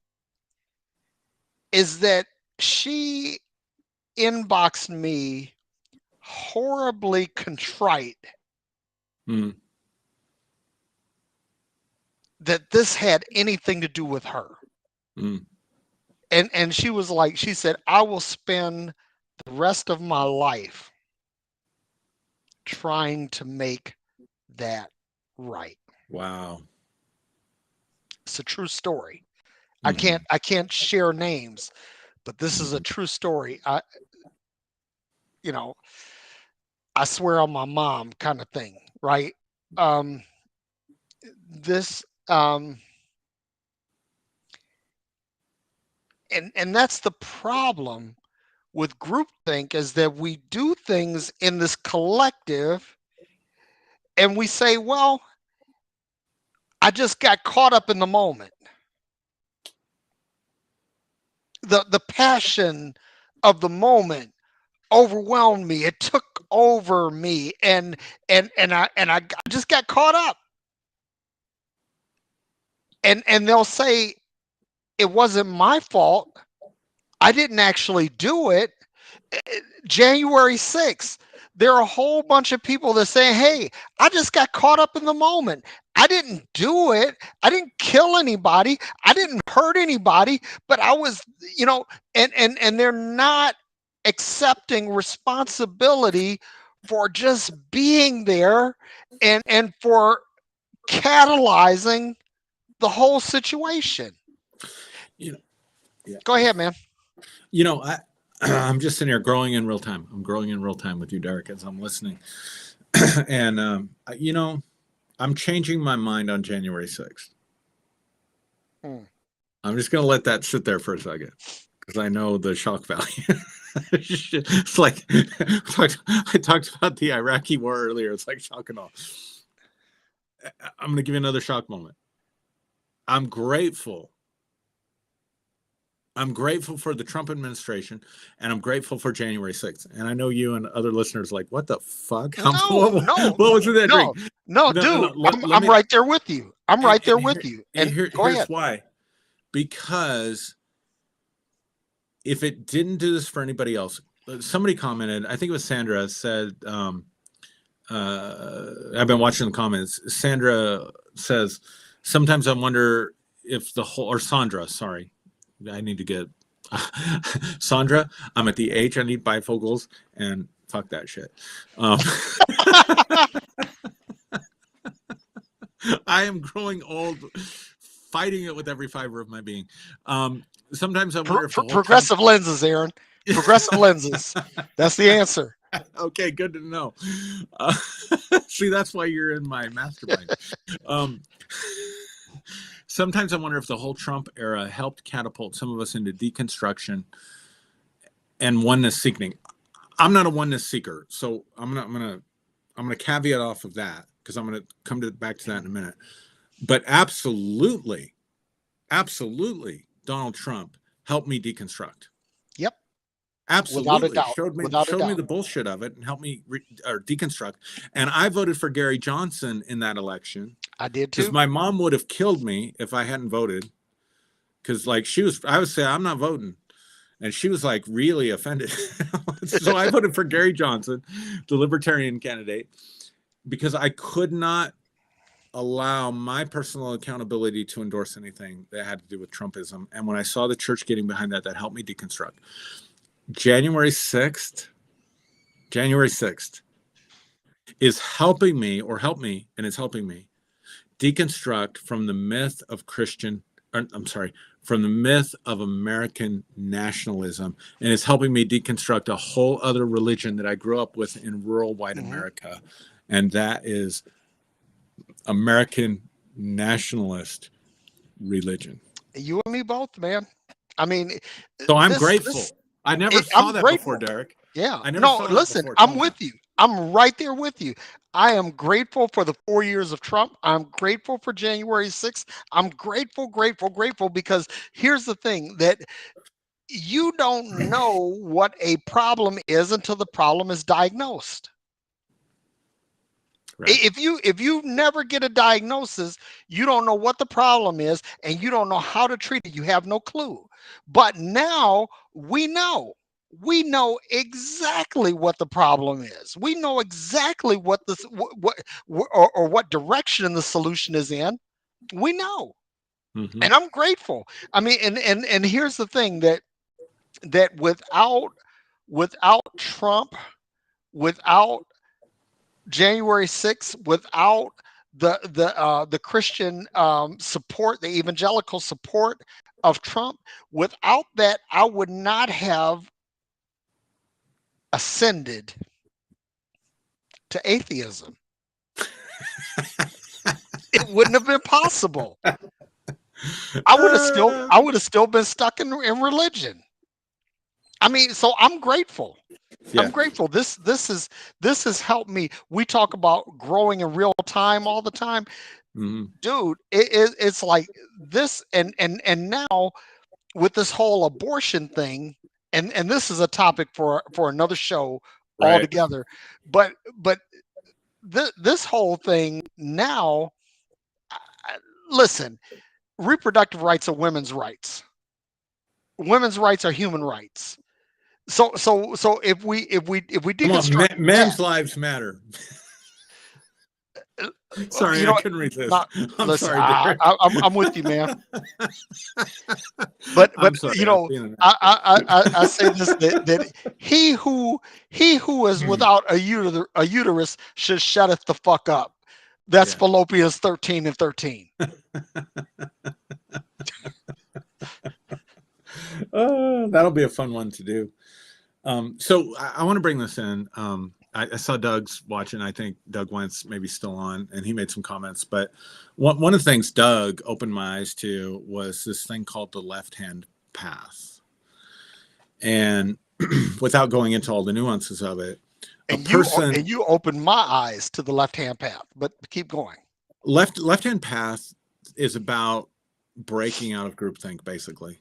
is that she inboxed me horribly contrite Mm. that this had anything to do with her. Mm. And she was like, she said, I will spend the rest of my life trying to make that right. Wow. It's a true story. Mhm. I can't share names, but this is a true story. You know, I swear on my mom kind of thing, right? Um, this and that's the problem with groupthink, is that we do things in this collective and we say, well, I just got caught up in the moment. The passion of the moment overwhelmed me. It took over me, and I just got caught up. And they'll say it wasn't my fault. I didn't actually do it. January 6th, there are a whole bunch of people that say, hey, I just got caught up in the moment. I didn't do it. I didn't kill anybody. I didn't hurt anybody, but I was, and they're not accepting responsibility for just being there and for catalyzing the whole situation. You know, yeah. Go ahead, man. I'm just sitting here growing in real time. I'm growing in real time with you, Derrick, as I'm listening. And, I'm changing my mind on January 6th. Hmm. I'm just going to let that sit there for a second because I know the shock value. It's like I talked about the Iraqi war earlier. It's like shock and awe. I'm going to give you another shock moment. I'm grateful for the Trump administration, and I'm grateful for January 6th. And I know you and other listeners are like, what the fuck? What was in that drink? No, dude, I'm right there with you. I'm right there with you. And go here's ahead. why. Because if it didn't do this for anybody else, somebody commented, I think it was Sandra, said, I've been watching the comments. Sandra says, sometimes I wonder if or Sandra, sorry. I need to get Sandra. I'm at the age I need bifocals, and fuck that shit. I am growing old, fighting it with every fiber of my being. Sometimes I wonder if progressive lenses, Aaron. Progressive lenses. That's the answer. Okay, good to know. See, that's why you're in my mastermind. Sometimes I wonder if the whole Trump era helped catapult some of us into deconstruction and oneness seeking. I'm not a oneness seeker, so I'm gonna caveat off of that because I'm gonna come back to that in a minute. But absolutely, Donald Trump helped me deconstruct. Yep. Absolutely. Without a doubt. Showed me the bullshit of it and helped me deconstruct. And I voted for Gary Johnson in that election. I did too. Because my mom would have killed me if I hadn't voted. Because I would say, I'm not voting. And she was like really offended. So I voted for Gary Johnson, the libertarian candidate, because I could not allow my personal accountability to endorse anything that had to do with Trumpism. And when I saw the church getting behind that helped me deconstruct. January 6th is helping me, and it's helping me deconstruct from the myth of from the myth of American nationalism, and it's helping me deconstruct a whole other religion that I grew up with in rural white America, and that is American nationalist religion. You and me both, man. I mean, so I'm grateful. I never saw that before, Derrick. Yeah. I never saw that listen, before. I'm with you. I'm right there with you. I am grateful for the 4 years of Trump. I'm grateful for January 6th. I'm grateful, grateful, grateful because here's the thing that you don't know what a problem is until the problem is diagnosed. Right. If you never get a diagnosis, you don't know what the problem is and you don't know how to treat it. You have no clue. But now we know. We know exactly what the problem is. We know exactly what this or what direction the solution is in. We know. Mm-hmm. And I'm grateful. I mean, and here's the thing that without Trump, without January 6th, without the Christian support, the evangelical support of Trump, without that, I would not have ascended to atheism. It wouldn't have been possible. I would have still been stuck in religion. I mean, so I'm grateful. Yeah. I'm grateful. This has helped me. We talk about growing in real time all the time. Mm-hmm. Dude, it's like this and now with this whole abortion thing, and this is a topic for another show Right. altogether. But this whole thing now, listen, reproductive rights are women's rights. Women's rights are human rights. So if we Come on, deconstruct men's that, lives matter. Sorry, you I know, couldn't resist. not I'm listen. sorry, Derrick. I'm with you, man. But I'm sorry. you I was know, being an I say this that he who is without a uterus should shuteth the fuck up. That's yeah. Philippians 13:13. That'll be a fun one to do. So I want to bring this in. I saw Doug's watching. I think Doug Wentz maybe still on, and he made some comments. But one of the things Doug opened my eyes to was this thing called the left-hand path. And without going into all the nuances of it, a person And you opened my eyes to the left-hand path. But keep going. left-hand path is about breaking out of groupthink, basically.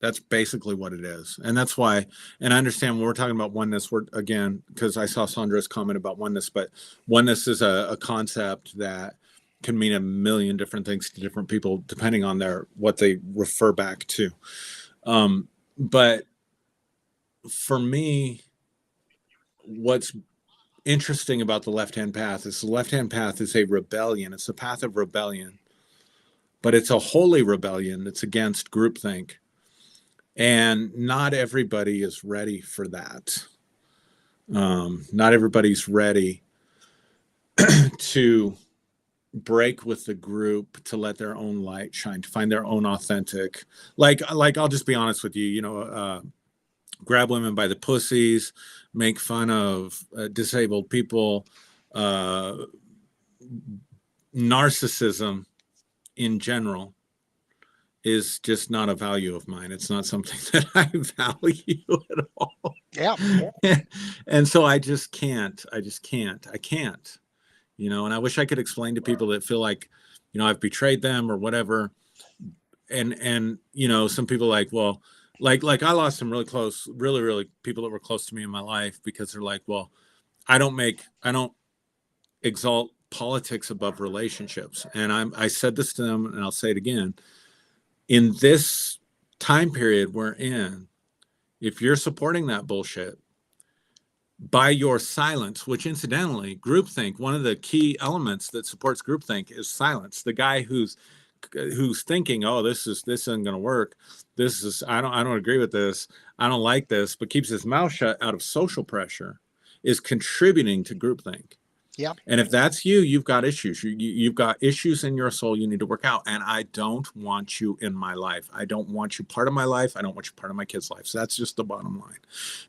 That's basically what it is. And that's why, and I understand when we're talking about oneness, we're again, because I saw Sandra's comment about oneness, but oneness is a concept that can mean a million different things to different people, depending on what they refer back to. But for me, what's interesting about the left-hand path is the left-hand path is a rebellion. It's a path of rebellion, but it's a holy rebellion. It's against groupthink. And not everybody is ready for that. Not everybody's ready to break with the group, to let their own light shine, to find their own authentic. Like I'll just be honest with you. Grab women by the pussies, make fun of disabled people, narcissism in general is just not a value of mine. It's not something that I value at all. Yeah. And so I just can't. I can't. And I wish I could explain to people that feel like, I've betrayed them or whatever. And some people like, well, like I lost some really close, really people that were close to me in my life because they're like, well, I don't exalt politics above relationships. And I said this to them and I'll say it again. In this time period we're in, if you're supporting that bullshit by your silence, which incidentally, groupthink, one of the key elements that supports groupthink is silence. The guy who's thinking, oh, this isn't going to work. I don't agree with this. I don't like this, but keeps his mouth shut out of social pressure is contributing to groupthink. Yeah. And if that's you, you've got issues. You've got issues in your soul you need to work out. And I don't want you in my life. I don't want you part of my life. I don't want you part of my kids' life. So that's just the bottom line.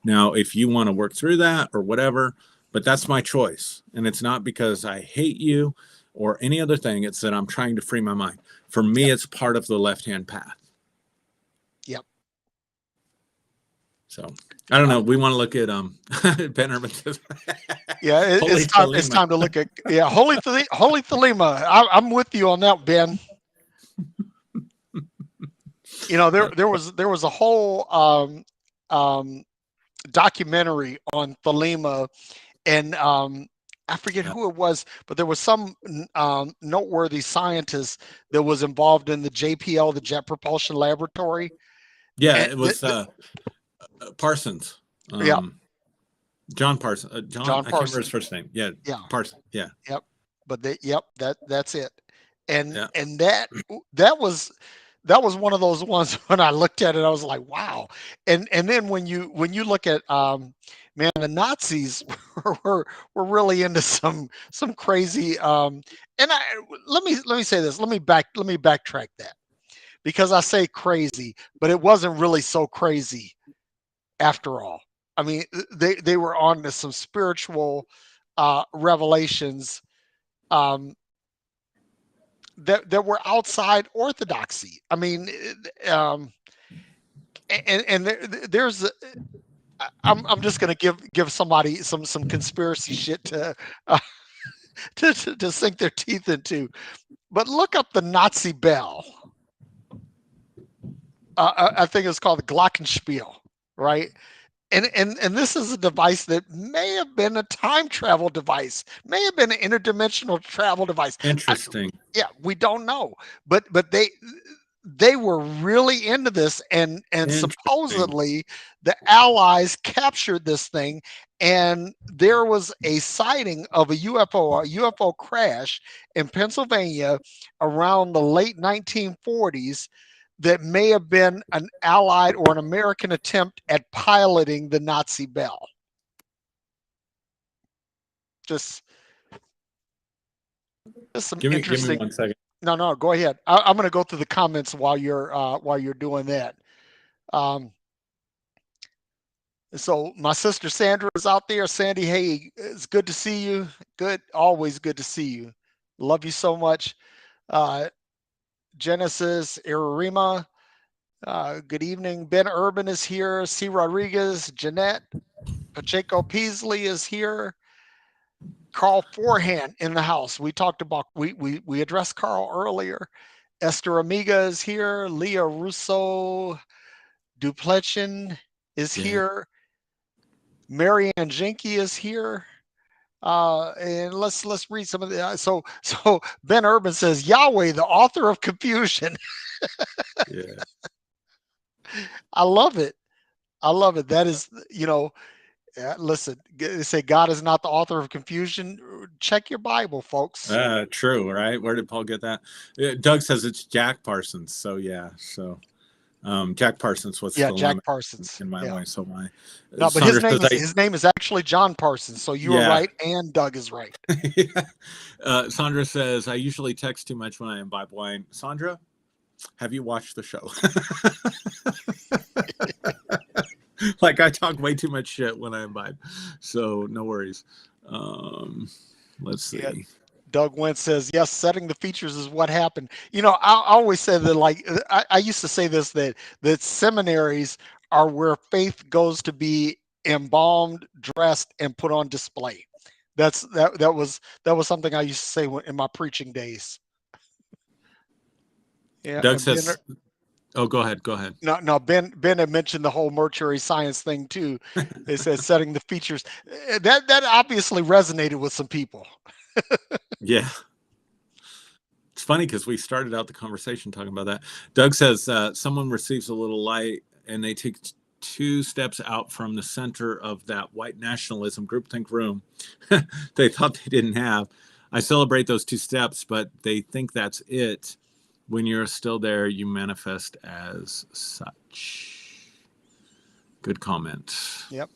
Now, if you want to work through that or whatever, but that's my choice. And it's not because I hate you or any other thing. It's that I'm trying to free my mind. For me, it's part of the left-hand path. Yep. So I don't Uh, know. We want to look at Ben Urban says yeah, Holy it's time. It's Thelema. time to look at Holy Thelema. I'm with you on that, Ben. You know, there was a whole um, documentary on Thelema, and I forget Yeah, who it was, but there was some noteworthy scientist that was involved in the JPL, the Jet Propulsion Laboratory. yeah, And it was Parsons. yeah, John Parsons. John, John I can't remember his Parsons. first name. Yeah, Yeah, Parsons. Yeah, yep. But yep, that's it. And yeah. and that was one of those ones when I looked at it, I was like, wow. And then when you look at man, the Nazis were really into some crazy and I let me say this. Let me backtrack that. Because I say crazy, but it wasn't really so crazy after all. I mean, they were on to some spiritual revelations um, that were outside orthodoxy. I mean, and there's I'm just going to give somebody some conspiracy shit uh, to sink their teeth into. But look up the Nazi bell. I think it's called the Glockenspiel, right? And this is a device that may have been a time travel device, may have been an interdimensional travel device. I, Interesting. yeah, we don't know, but they were really into this, and Interesting. supposedly the Allies captured this thing, and there was a sighting of a UFO crash in Pennsylvania around the late 1940s that may have been an Allied or an American attempt at piloting the Nazi Bell. Just, just some Give me interesting. 1 second. No, go ahead. I'm going to go through the comments while you're doing that. Um, so my sister Sandra is out there. Sandy, hey, it's good to see you. Good, always good to see you. Love you so much. Uh, Genesis Irima, good evening. Ben Urban is here. C. Rodriguez, Jeanette Pacheco Peasley is here. Carl Forehand in the house. We talked about we addressed Carl earlier. Esther Amiga is here. Leah Russo Duplechin is Yeah. here. Marianne Jenke is here. And let's read some of the so Ben Urban says Yahweh, the author of confusion. Yeah. I love it. I love it. That is, listen, they say God is not the author of confusion. Check your Bible, folks. True, right? Where did Paul get that? Doug says it's Jack Parsons. So yeah. So Jack Parsons was Yeah, the lemon Jack Parsons. in my Yeah. way. So my No, but Sandra says I his name is actually John Parsons. So you were yeah. right, and Doug is right. Yeah. Sandra says I usually text too much when I imbibe wine. Sandra, have you watched the show? Like I talk way too much shit when I imbibe, so no worries. Um, let's Yeah. see. Doug Wentz says, yes, setting the features is what happened. I always said that, like, I used to say this, that seminaries are where faith goes to be embalmed, dressed, and put on display. That was something I used to say in my preaching days. Yeah, Doug and Ben, says, "Oh, go ahead, go ahead." no, Ben had mentioned the whole mortuary science thing too. It says setting the features. That obviously resonated with some people. Yeah, it's funny because we started out the conversation talking about that. Doug says someone receives a little light and they take 2 steps out from the center of that white nationalism groupthink room they thought they didn't have. I celebrate those 2 steps, but they think that's it. When you're still there, you manifest as such. Good comment. Yep.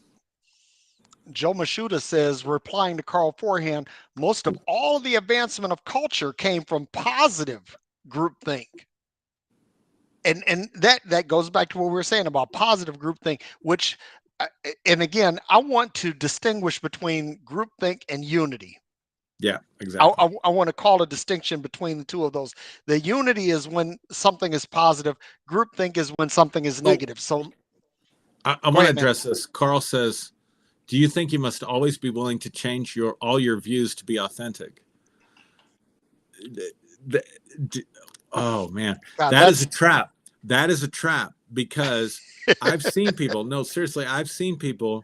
Joe Mashuda says, replying to Carl Forehand, most of all the advancement of culture came from positive groupthink. And that goes back to what we were saying about positive groupthink, which, and again, I want to distinguish between groupthink and unity. Yeah, I, exactly. I, I want to call a distinction between the two of those. The unity is when something is positive. Groupthink is when something is Oh, negative. So I Go want to ahead, man. address this. Carl says, "Do you think you must always be willing to change all your views to be authentic?" The- oh man, God, that is that's a trap. That is a trap because I've seen people. No, seriously, I've seen people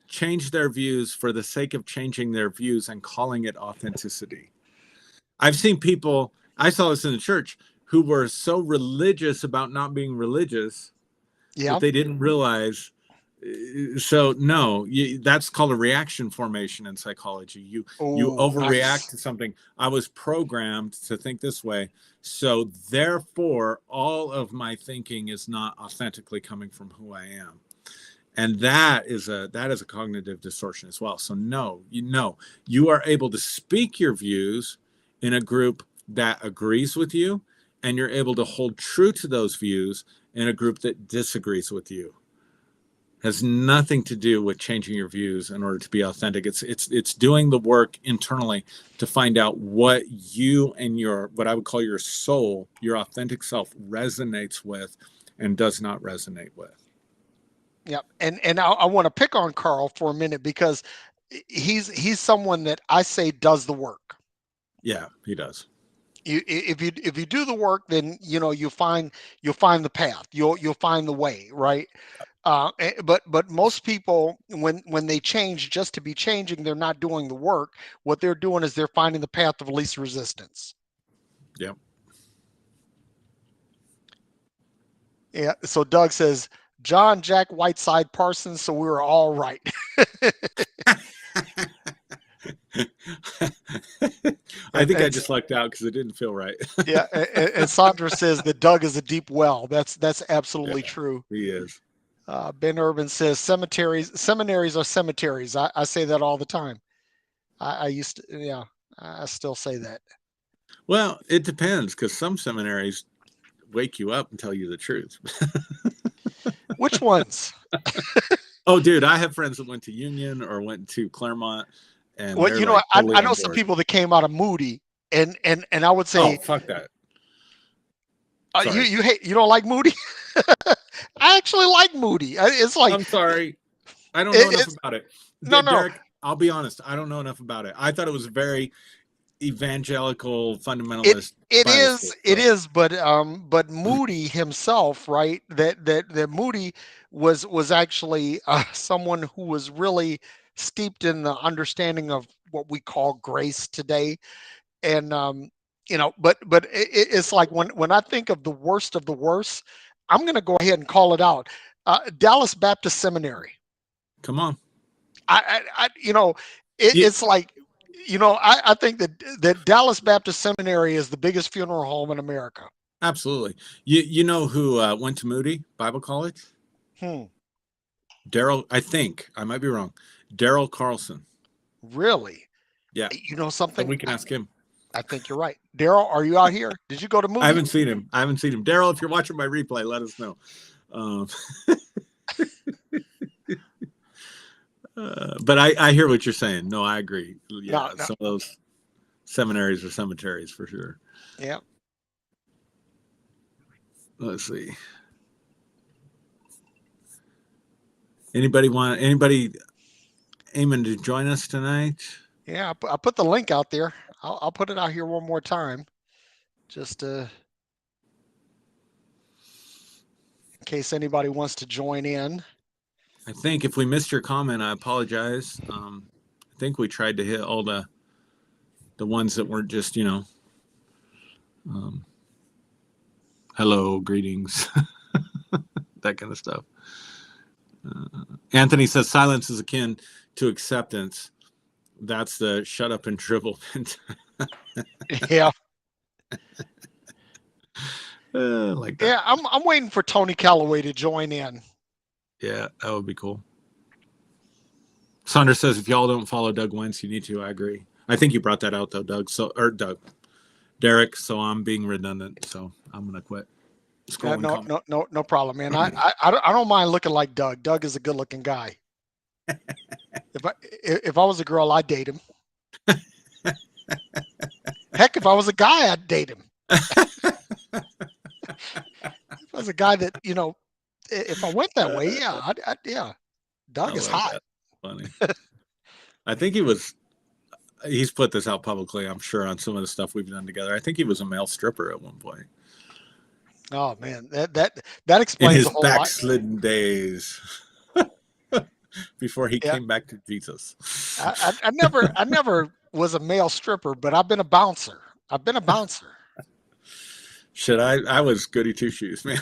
change their views for the sake of changing their views and calling it authenticity. I've seen people. I saw this in the church who were so religious about not being religious that yeah. they didn't realize. So no, that's called a reaction formation in psychology. You Oh, overreact nice. to something. I was programmed to think this way, so therefore all of my thinking is not authentically coming from who I am, and that is a cognitive distortion as well. So no, you are able to speak your views in a group that agrees with you, and you're able to hold true to those views in a group that disagrees with you. Has nothing to do with changing your views in order to be authentic. It's doing the work internally to find out what you and what I would call your soul, your authentic self, resonates with and does not resonate with. Yeah, and I want to pick on Carl for a minute because he's someone that I say does the work. Yeah, he does. If you do the work, then you'll find the path. You'll find the way, right? But most people, when they change just to be changing, they're not doing the work. What they're doing is they're finding the path of least resistance. Yeah. Yeah. So Doug says John, Jack, Whiteside, Parsons. So we were all right. I and, think I and just lucked out because it didn't feel right. yeah, and Sandra says that Doug is a deep well. That's Yeah, absolutely true. he is. Ben Urban says seminaries are cemeteries. I say that all the time. I used to, yeah, I still say that. Well, it depends because some seminaries wake you up and tell you the truth. Which ones? Oh, dude, I have friends that went to Union or went to Claremont, and Well, they're like totally I on know some board. people that came out of Moody, and I would Oh, say, fuck that. you Sorry. you don't like Moody. I actually like Moody. It's like I'm sorry. I don't know enough it's about it. no, no. Derek, I'll be honest. I don't know enough about it. I thought it was very evangelical, It fundamentalist it Bible is school. it So, is, but Moody himself, right? That Moody was actually someone who was really steeped in the understanding of what we call grace today, and but it's like when I think of the worst, I'm going to go ahead and call it out. Dallas Baptist Seminary. come on. You, It's like, I think that Dallas Baptist Seminary is the biggest funeral home in America. absolutely. You know who went to Moody Bible College? Hmm. Daryl, I think. I might be wrong. Daryl Carlson. Really? Yeah. You know So something? we can ask him. I think you're right. Daryl, are you out here? Did you go to I Moody? haven't seen him. Daryl, if you're watching my replay, let us know. Um, but I hear what you're saying. No, I agree. Yeah, No, no. some of those seminaries are cemeteries for sure. Yeah. Let's see. Anybody aiming to join us tonight? Yeah. I put the link out there. I'll put it out here one more time, just in case anybody wants to join in. I think if we missed your comment, I apologize. I think we tried to hit all the ones that weren't just um, hello, greetings, that kind of stuff. Anthony says silence is akin to acceptance. That's the shut up and dribble. Yeah. Like that. Yeah. I'm waiting for Tony Calloway to join in. Yeah, that would be cool. Saunders says if y'all don't follow Doug Wentz, you need to. I agree. I think you brought that out though, Doug. Derrick. So I'm being redundant. So I'm gonna quit scrolling No, comments. no, no, no problem, man. I don't mind looking like Doug. Doug is a good looking guy. If I was a girl, I'd date him. Heck, if I was a guy, I'd date him. If I was a guy that if I went that way, yeah, yeah. I Doug is love hot. that. Funny. I think he's put this out publicly, I'm sure, on some of the stuff we've done together. I think he was a male stripper at one point Oh man, in explains his a whole lot. backslidden days before he Yeah, came back to Jesus. I never was a male stripper, but I've been a bouncer. I've been a bouncer. Shit, I was goody two shoes, man.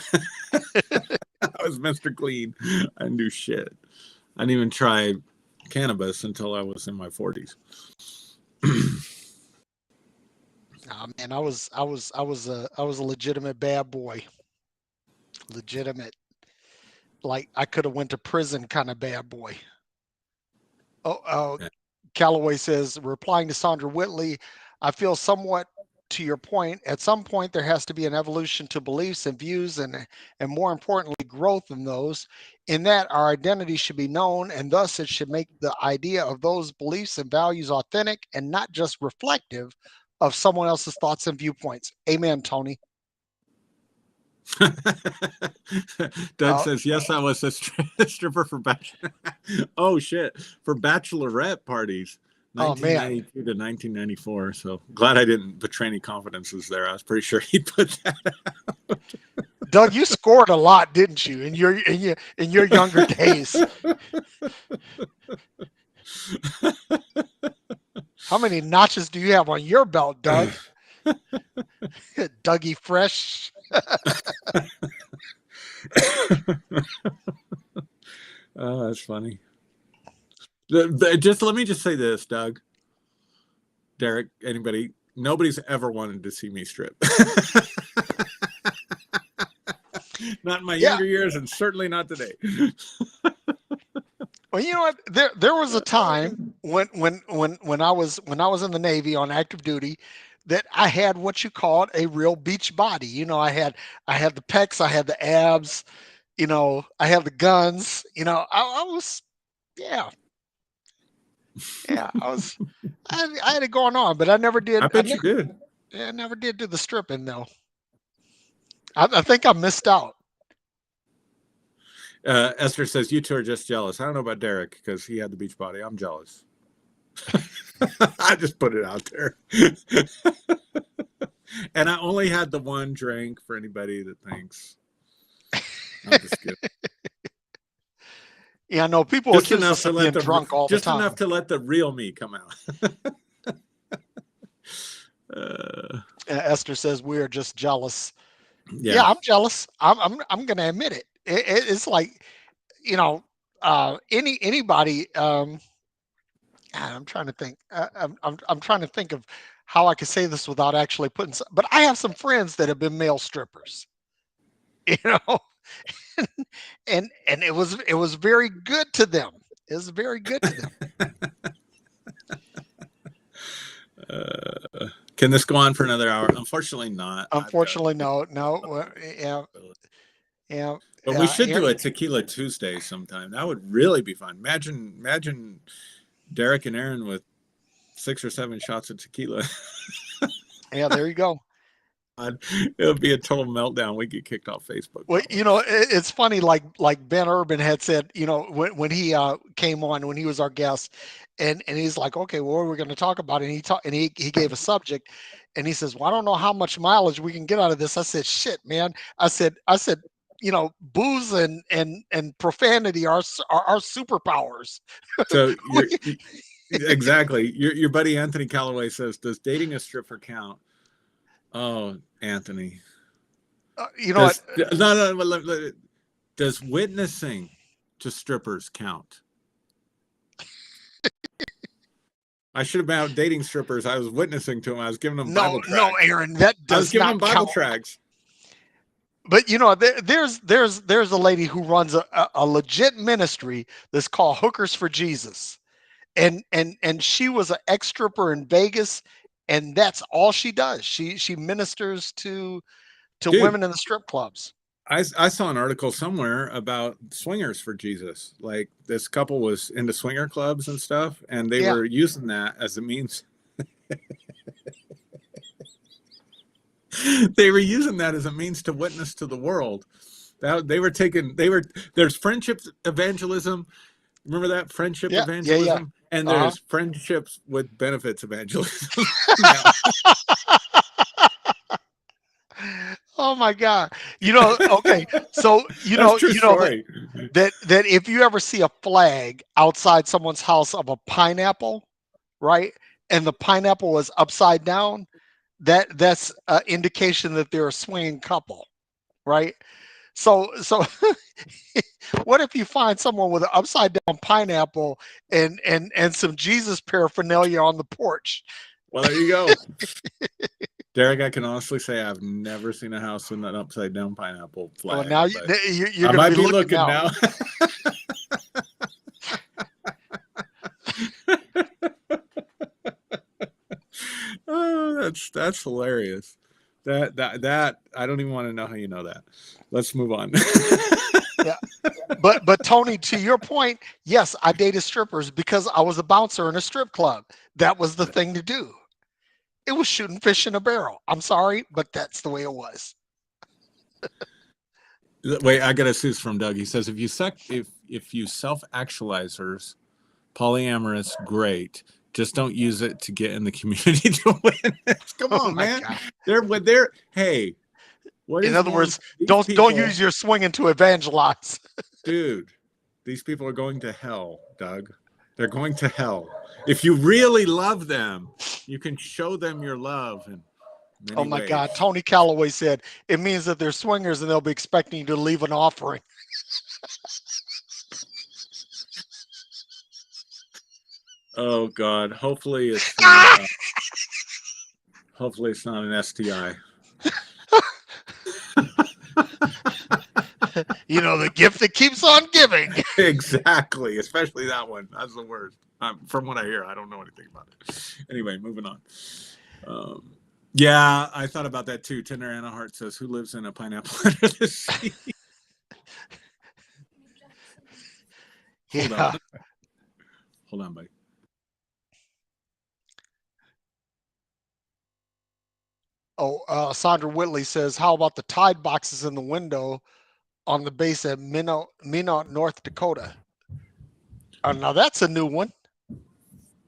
I was Mr. Clean. I knew shit. I didn't even try cannabis until I was in my 40s. Nah, man, I was a legitimate bad boy. Legitimate, like I could have went to prison kind of bad boy. Oh, Yeah. Calloway says, replying to Sandra Whitley, I feel somewhat to your point. At some point, there has to be an evolution to beliefs and views, and more importantly, growth in those. In that, our identity should be known, and thus it should make the idea of those beliefs and values authentic and not just reflective of someone else's thoughts and viewpoints. Amen, Tony. Doug Uh, says, yes, I was a stripper for bachelor. Oh, shit. For bachelorette parties, oh man, 1992 to 1994. So glad I didn't betray any confidences there. I was pretty sure he put that out. Doug, you scored a lot, didn't you, in your younger days? How many notches do you have on your belt, Doug? Dougie Fresh. Oh, that's funny. Just let me just say this, Doug, Derrick, anybody, nobody's ever wanted to see me strip. Not in my Yeah. younger years, and certainly not today. Well, you know what? There was a time when I was in the Navy on active duty that I had what you called a real beach body. You know, I had the pecs, I had the abs, you know, I had the guns. You know, I was yeah, yeah, I had it going on, but I never did. I bet you did. I never did do the stripping though. I think I missed out. Esther says, you two are just jealous. I don't know about Derrick because he had the beach body. I'm jealous. I just put it out there. And I only had the one drink for anybody that thinks. I'm just kidding. Yeah, no, people Just accuse enough us to of let being drunk all the just time. enough to let the real me come out. Esther says we are just jealous. Yeah. Yeah, I'm jealous. I'm gonna admit it. It's like, you know, anybody. I'm trying to think. I'm trying to think of how I could say this without actually putting. But I have some friends that have been male strippers. You know, and it was very good to them. It was very good to them. Can this go on for another hour? Unfortunately, not. Unfortunately, no. Yeah, yeah. But we should do Aaron, a Tequila Tuesday sometime. That would really be fun. Imagine Derrick and Aaron with 6 or 7 shots of tequila. yeah, there you go. It would be a total meltdown. We get kicked off Facebook. Well, Probably. you know, it's funny. Like Ben Urban had said, you know, when he came on, when he was our guest, and he's like, okay, well, what are we going to talk about? And he gave a subject, and he says, well, I don't know how much mileage we can get out of this. I said, shit, man. I said, you know, booze and profanity are our superpowers. So exactly. Your buddy Anthony Calloway says, does dating a stripper count? Oh, Anthony. You know what? No. Does witnessing to strippers count? I should have been out dating strippers. I was witnessing to them. I was giving them Bible tracts. No, Aaron, that does I was giving not them Bible count. tracts. But you know, there's a lady who runs a legit ministry that's called Hookers for Jesus, and she was an ex stripper in Vegas, and that's all she does. She ministers to Dude, women in the strip clubs. I saw an article somewhere about swingers for Jesus. Like this couple was into swinger clubs and stuff, and they were using that as a means. They were using that as a means to witness to the world. There's friendship evangelism. Remember that friendship Yeah, yeah, yeah. evangelism, and Uh-huh. there's friendships with benefits evangelism. Now, Oh my God. Okay. So that's a true that story. if you ever see a flag outside someone's house of a pineapple, right? And the pineapple is upside down, that's an indication that they're a swinging couple, right? So what if you find someone with an upside down pineapple and some Jesus paraphernalia on the porch? Well, there you go. Derek, I can honestly say I've never seen a house with an upside down pineapple Well, flag, now but you're I going to might be be looking looking now. now. Oh, that's hilarious. That I don't even want to know how you know that. Let's move on. Yeah. But Tony, to your point, yes, I dated strippers because I was a bouncer in a strip club. That was the thing to do. It was shooting fish in a barrel. I'm sorry, but that's the way it was. Wait, I got a sus from Doug. He says if you self actualizers polyamorous, great. Just don't use it to get in the community to win. Come Oh on, my man. God. They're hey, what In is other more words, these don't people, use your swinging to evangelize. dude, these people are going to hell, Doug. They're going to hell. If you really love them, you can show them your love in Oh many my ways. God. Tony Calloway said it means that they're swingers and they'll be expecting you to leave an offering. Oh God. Hopefully it's not an STI. The gift that keeps on giving. Exactly, especially that one. That's the worst. From what I hear, I don't know anything about it. Anyway, moving on. Um, yeah, I thought about that too. Tender Anna Hart says, "Who lives in a pineapple under the sea?" Hold Yeah. on, hold on, buddy. Oh, Sandra Whitley says, how about the Tide boxes in the window on the base at Minot, North Dakota? Now that's a new one.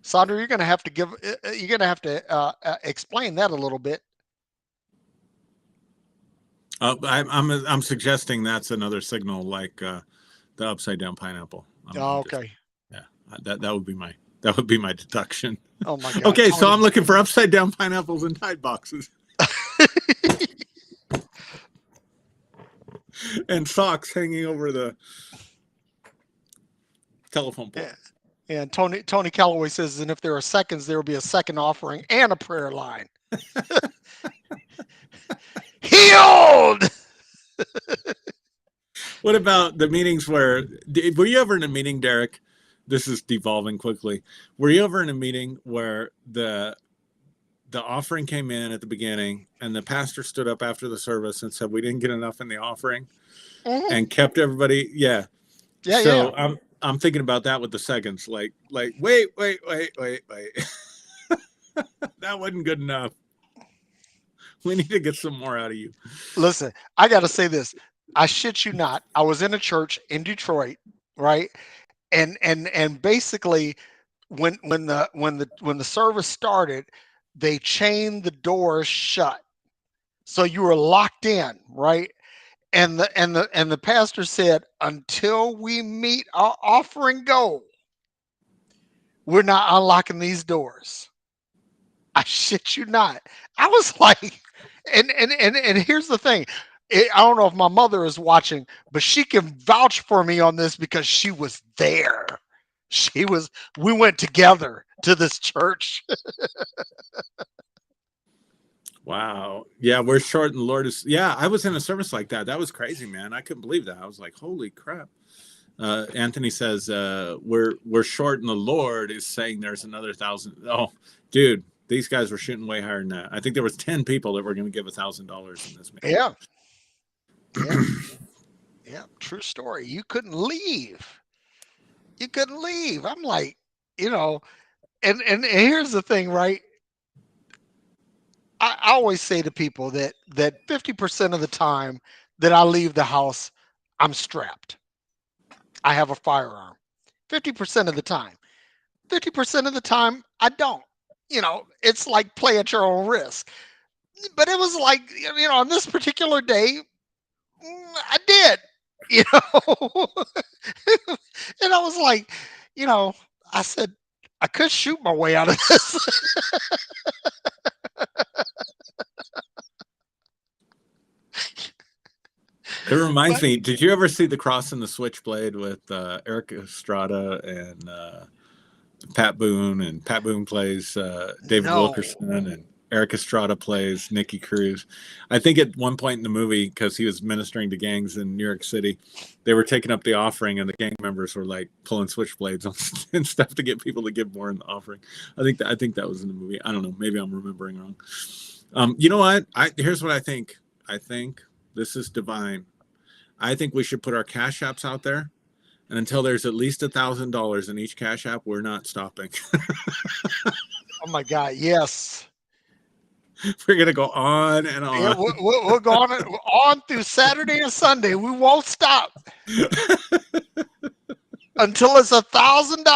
Sandra, you're going to have to explain that a little bit. I'm suggesting that's another signal, like the upside down pineapple. Oh, I'm just okay. yeah. That would be my deduction. Oh my God, Okay, so Tony. I'm looking for upside down pineapples and Tide boxes and socks hanging over the telephone pole. Yeah. And Tony Calloway says, and if there are seconds, there will be a second offering and a prayer line. Healed. What about the meetings were you ever in a meeting, Derek? This is devolving quickly. Were you ever in a meeting where the offering came in at the beginning and the pastor stood up after the service and said we didn't get enough in the offering Mhm. and kept everybody? Yeah. Yeah, yeah. So I'm thinking about that with the seconds. Like wait. That wasn't good enough. We need to get some more out of you. Listen, I got to say this. I shit you not. I was in a church in Detroit, right? And basically when the service started, they chained the doors shut. So you were locked in, right? And the pastor said, until we meet our offering goal, we're not unlocking these doors. I shit you not. I was like, and here's the thing. I don't know if my mother is watching, but she can vouch for me on this because she was there. We went together to this church. Wow. Yeah, we're short and the Lord is. Yeah, I was in a service like that. That was crazy, man. I couldn't believe that. I was like, holy crap. Anthony says, we're short and the Lord is saying there's another 1,000. Oh, dude, these guys were shooting way higher than that. I think there was 10 people that were going to give $1,000 in this meeting. Yeah, yeah, yeah. True story. You couldn't leave. You couldn't leave. I'm like, you know, and here's the thing, right? I always say to people that 50% of the time that I leave the house, I'm strapped. I have a firearm. 50% of the time. 50% of the time, I don't. It's like play at your own risk. But it was like, on this particular day, I did, you know. And I was like, I said, I could shoot my way out of this. It reminds But me. Did you ever see The Cross and the Switchblade with Eric Estrada and Pat Boone? And Pat Boone plays David no. Wilkerson, and Eric Estrada plays Nicky Cruz. I think at one point in the movie, because he was ministering to gangs in New York City, they were taking up the offering, and the gang members were like pulling switchblades on and stuff to get people to give more in the offering. I think that was in the movie. I don't know. Maybe I'm remembering wrong. You know what? Here's what I think. I think this is divine. I think we should put our cash apps out there, and until there's at least $1,000 in each cash app, we're not stopping. Oh my God, yes. We're gonna go on and Yeah, on. we're going on through Saturday and Sunday. We won't stop until it's $1,000 in both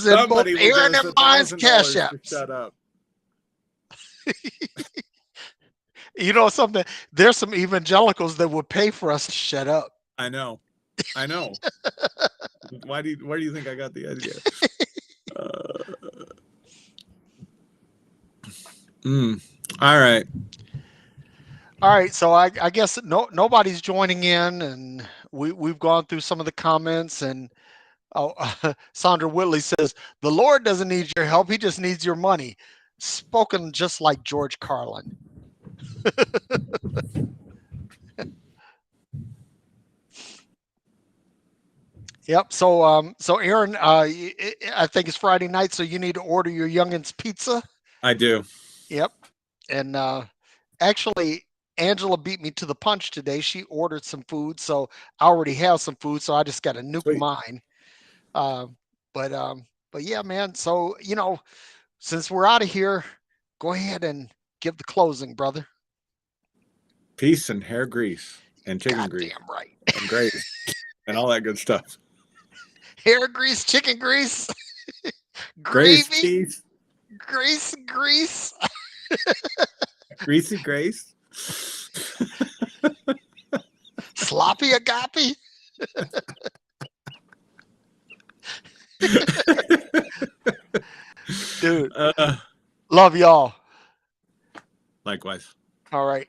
Somebody will give Aaron us and a mine's thousand cash dollars to apps. shut up. You know something? There's some evangelicals that would pay for us to shut up. I know. I know. Where do you think I got the idea? All right. All right, so I guess nobody's joining in, and we've gone through some of the comments, and Sandra Whitley says the Lord doesn't need your help; He just needs your money. Spoken just like George Carlin. Yep. So Aaron, I think it's Friday night, so you need to order your youngin's pizza. I do. Yep. And actually, Angela beat me to the punch today. She ordered some food, so I already have some food, so I just got to nuke Sweet. mine. Uh, but yeah, man. So since we're out of here, go ahead and give the closing, brother. Peace and hair grease and chicken grease Goddamn right. and gravy and all that good stuff. Hair grease, chicken grease, Grace, gravy, peace, grease. greasy grace. Sloppy agape. Dude, love y'all. Likewise. All right.